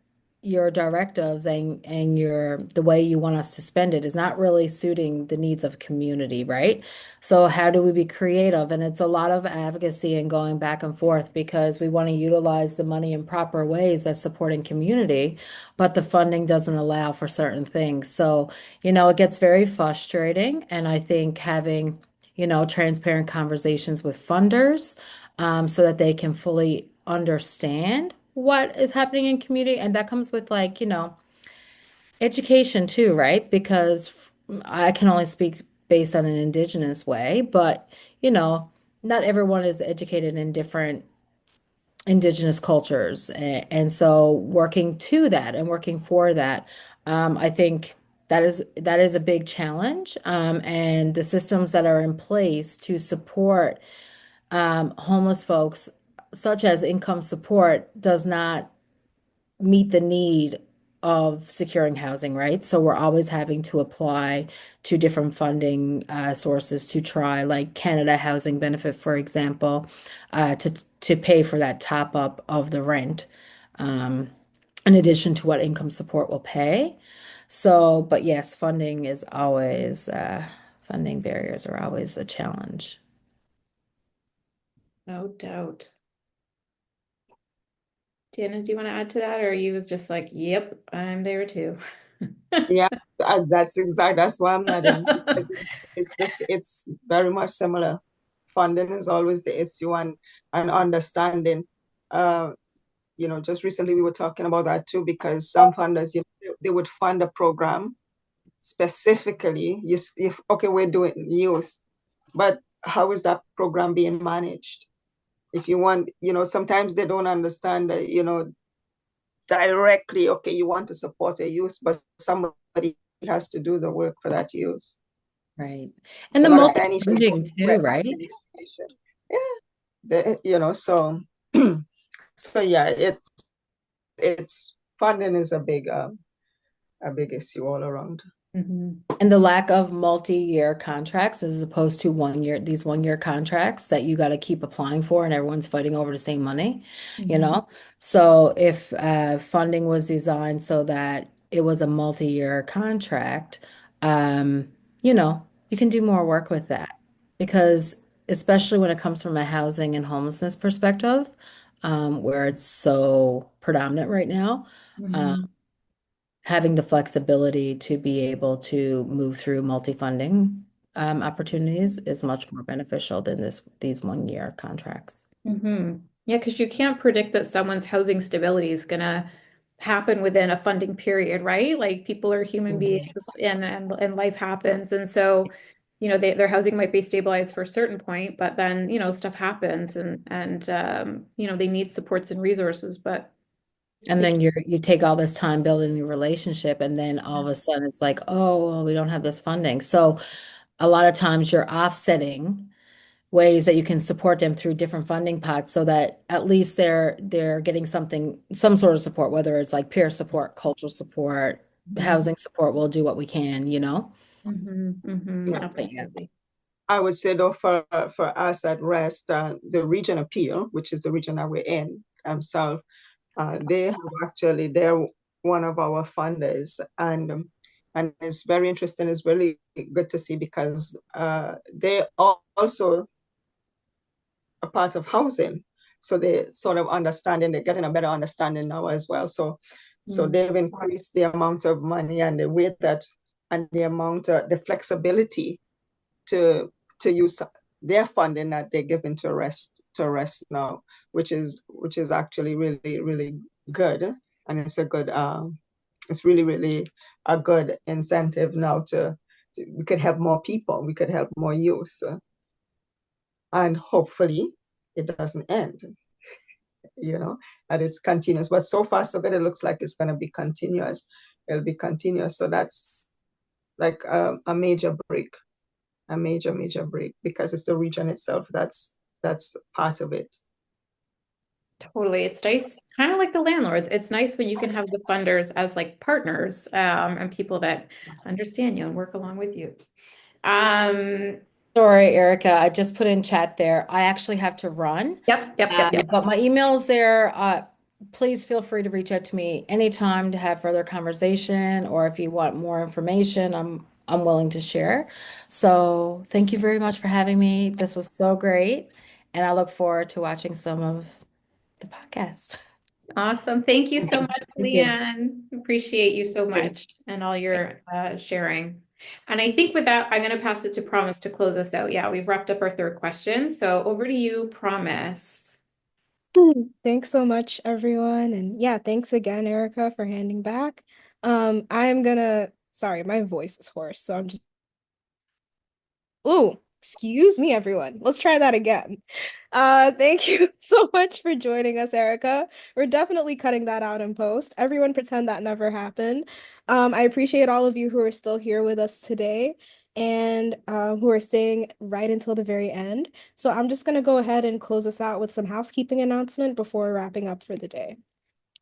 your directives and the way you want us to spend it is not really suiting the needs of community, right? So how do we be creative? And it's a lot of advocacy and going back and forth because we want to utilize the money in proper ways as supporting community, but the funding doesn't allow for certain things. So, it gets very frustrating. And I think having transparent conversations with funders, so that they can fully understand what is happening in community. And that comes with like, education too, right? Because I can only speak based on an Indigenous way, but, not everyone is educated in different Indigenous cultures. And so working to that and working for that, I think that is a big challenge. And the systems that are in place to support homeless folks, such as income support, does not meet the need of securing housing, right? So we're always having to apply to different funding sources to try, like Canada Housing Benefit, for example, to pay for that top up of the rent, um, in addition to what income support will pay. So, but yes, funding barriers are always a challenge. no doubt. Dana, do you want to add to that? Or are you just like, yep, I'm there too? Yeah, that's why I'm not in, because it's very much similar. Funding is always the issue, and understanding. Uh, just recently we were talking about that too, because some funders, they would fund a program specifically. If okay, we're doing use, but how is that program being managed? If you want, sometimes they don't understand that, directly, okay, you want to support a use, but somebody has to do the work for that use. Right. And So the not anything multi-funding goes through too, right? administration. Yeah, so so yeah, it's funding is a big issue all around. And the lack of multi-year contracts as opposed to 1 year, these 1 year contracts that you got to keep applying for and everyone's fighting over the same money, you Mhm. know? So if funding was designed so that it was a multi-year contract, um, you can do more work with that because especially when it comes from a housing and homelessness perspective, where it's so predominant right now. um, Mhm. Having the flexibility to be able to move through multi-funding opportunities is much more beneficial than these 1 year contracts. Yeah, because you can't predict that someone's housing stability is gonna happen within a funding period, right? Like people are human Mhm. beings and life happens. And so, their housing might be stabilized for a certain point, but then, stuff happens and they need supports and resources, but And they then you take all this time building a relationship, and then all of a sudden it's like, oh, well, we don't have this funding. So a lot of times you're offsetting ways that you can support them through different funding pots so that at least they're getting some sort of support, whether it's like peer support, cultural support, Mhm. housing support. We'll do what we can. Yeah. But yeah. Absolutely. I would say though for us at Rest, the region appeal, which is the region that we're in, South, they have actually they're one of our funders, and it's very interesting. It's really good to see because they also a part of housing. So they sort of understanding, they're getting a better understanding now as well. So Mm. they've increased the amount of money and the way that and the amount of the flexibility to use their funding that they're giving to rest now, which is actually really, really good. And it's really, really a good incentive now we could help more people, we could help more youth, and hopefully it doesn't end, you know, that it's continuous. But so far, so good. It looks like it's going to be continuous. It'll be continuous. So that's like a major break, a major, major break because it's the region itself that's part of it. Totally. It's nice, kind of like the landlords. It's nice when you can have the funders as like partners, and people that understand you and work along with you. Um, Sorry, Erica. I just put in chat there. I actually have to run, yep, yep, yep, yep. but my email's there. Please feel free to reach out to me anytime to have further conversation, or if you want more information, I'm willing to share. So thank you very much for having me. This was so great, and I look forward to watching some of the podcast. Awesome. Thank you so much, Thank you. Leanne. Appreciate you so much and all your sharing. And I think with that, I'm going to pass it to Promise to close us out. Yeah, we've wrapped up our third question. So over to you, Promise. Thanks so much, everyone. And yeah, thanks again, Erica, for handing back. I'm gonna, sorry, my voice is hoarse, so I'm just Ooh, excuse me, everyone. Let's try that again. Thank you so much for joining us, Erica. We're definitely cutting that out in post. Everyone pretend that never happened. I appreciate all of you who are still here with us today and who are staying right until the very end. So I'm just gonna go ahead and close us out with some housekeeping announcement before wrapping up for the day.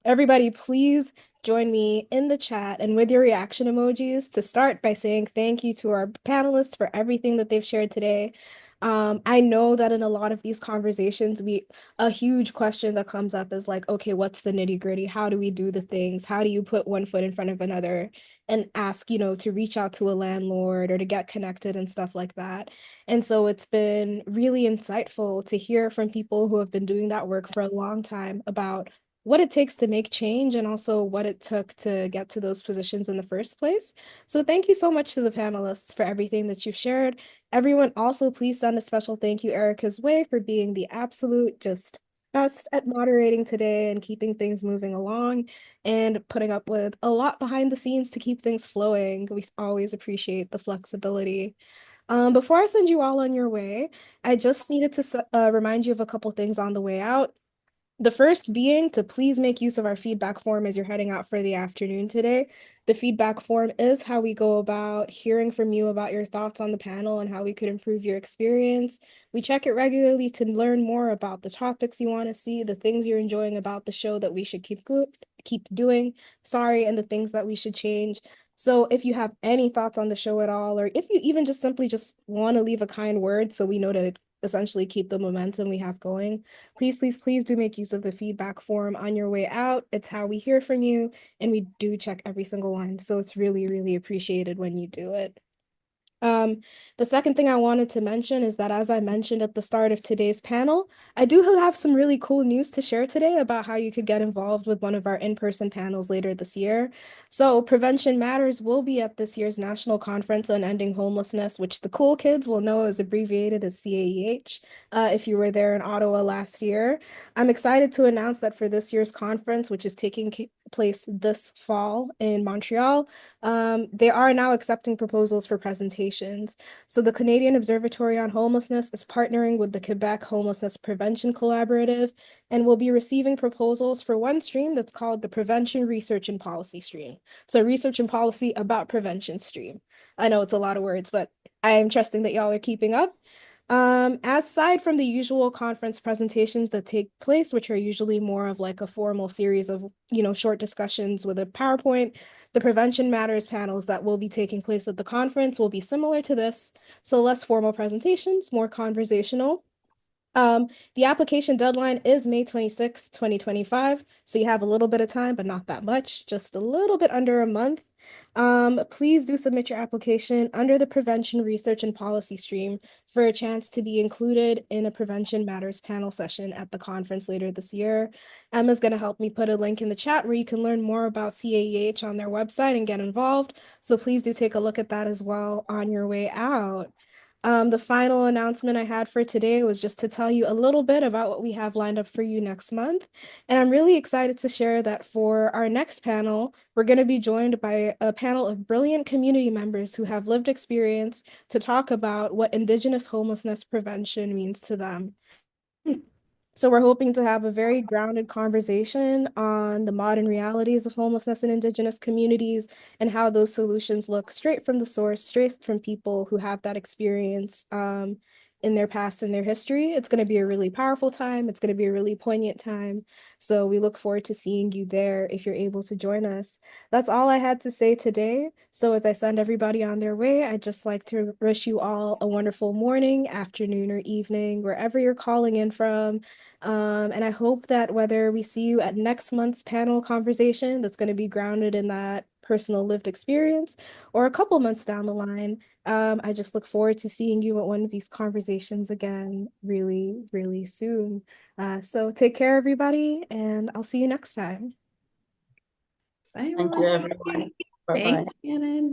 Everybody, please join me in the chat and with your reaction emojis to start by saying thank you to our panelists for everything that they've shared today. I know that in a lot of these conversations, a huge question that comes up is like, okay, what's the nitty-gritty? How do we do the things? How do you put one foot in front of another and ask, to reach out to a landlord or to get connected and stuff like that. And so it's been really insightful to hear from people who have been doing that work for a long time about what it takes to make change and also what it took to get to those positions in the first place. So thank you so much to the panelists for everything that you've shared. Everyone also please send a special thank you Erica's way for being the absolute just best at moderating today and keeping things moving along and putting up with a lot behind the scenes to keep things flowing. We always appreciate the flexibility. Before I send you all on your way, I just needed to remind you of a couple things on the way out. The first being to please make use of our feedback form as you're heading out for the afternoon today. The feedback form is how we go about hearing from you about your thoughts on the panel and how we could improve your experience. We check it regularly to learn more about the topics you want to see, the things you're enjoying about the show that we should keep doing, and the things that we should change. So if you have any thoughts on the show at all, or if you even just simply just want to leave a kind word so we know to essentially keep the momentum we have going, please, please, please do make use of the feedback form on your way out. It's how we hear from you, and we do check every single one. So it's really, really appreciated when you do it. Um, the second thing I wanted to mention is that, as I mentioned at the start of today's panel, I do have some really cool news to share today about how you could get involved with one of our in-person panels later this year. So Prevention Matters will be at this year's National Conference on Ending Homelessness, which the cool kids will know is abbreviated as CAEH, if you were there in Ottawa last year. I'm excited to announce that for this year's conference, which is taking place this fall in Montreal, they are now accepting proposals for presentations. So the Canadian Observatory on Homelessness is partnering with the Quebec Homelessness Prevention Collaborative and will be receiving proposals for one stream that's called the Prevention Research and Policy stream. So research and policy about prevention stream. I know it's a lot of words, but I am trusting that y'all are keeping up. Aside from the usual conference presentations that take place, which are usually more of like a formal series of, short discussions with a PowerPoint, the Prevention Matters panels that will be taking place at the conference will be similar to this. So less formal presentations, more conversational. The application deadline is May 26th, 2025. So you have a little bit of time, but not that much, just a little bit under a month. Please do submit your application under the Prevention Research and Policy stream for a chance to be included in a Prevention Matters panel session at the conference later this year. Emma's going to help me put a link in the chat where you can learn more about CAEH on their website and get involved. So please do take a look at that as well on your way out. The final announcement I had for today was just to tell you a little bit about what we have lined up for you next month. And I'm really excited to share that for our next panel, we're going to be joined by a panel of brilliant community members who have lived experience to talk about what Indigenous homelessness prevention means to them. So we're hoping to have a very grounded conversation on the modern realities of homelessness in Indigenous communities and how those solutions look straight from the source, straight from people who have that experience in their past and their history. It's going to be a really powerful time. It's going to be a really poignant time. So we look forward to seeing you there if you're able to join us. That's all I had to say today. So as I send everybody on their way, I'd just like to wish you all a wonderful morning, afternoon, or evening, wherever you're calling in from. And I hope that whether we see you at next month's panel conversation that's going to be grounded in that personal lived experience or a couple months down the line, I just look forward to seeing you at one of these conversations again really, really soon. So take care, everybody, and I'll see you next time. Bye, Thank you, everyone. everyone. Bye-bye. Thanks, Shannon.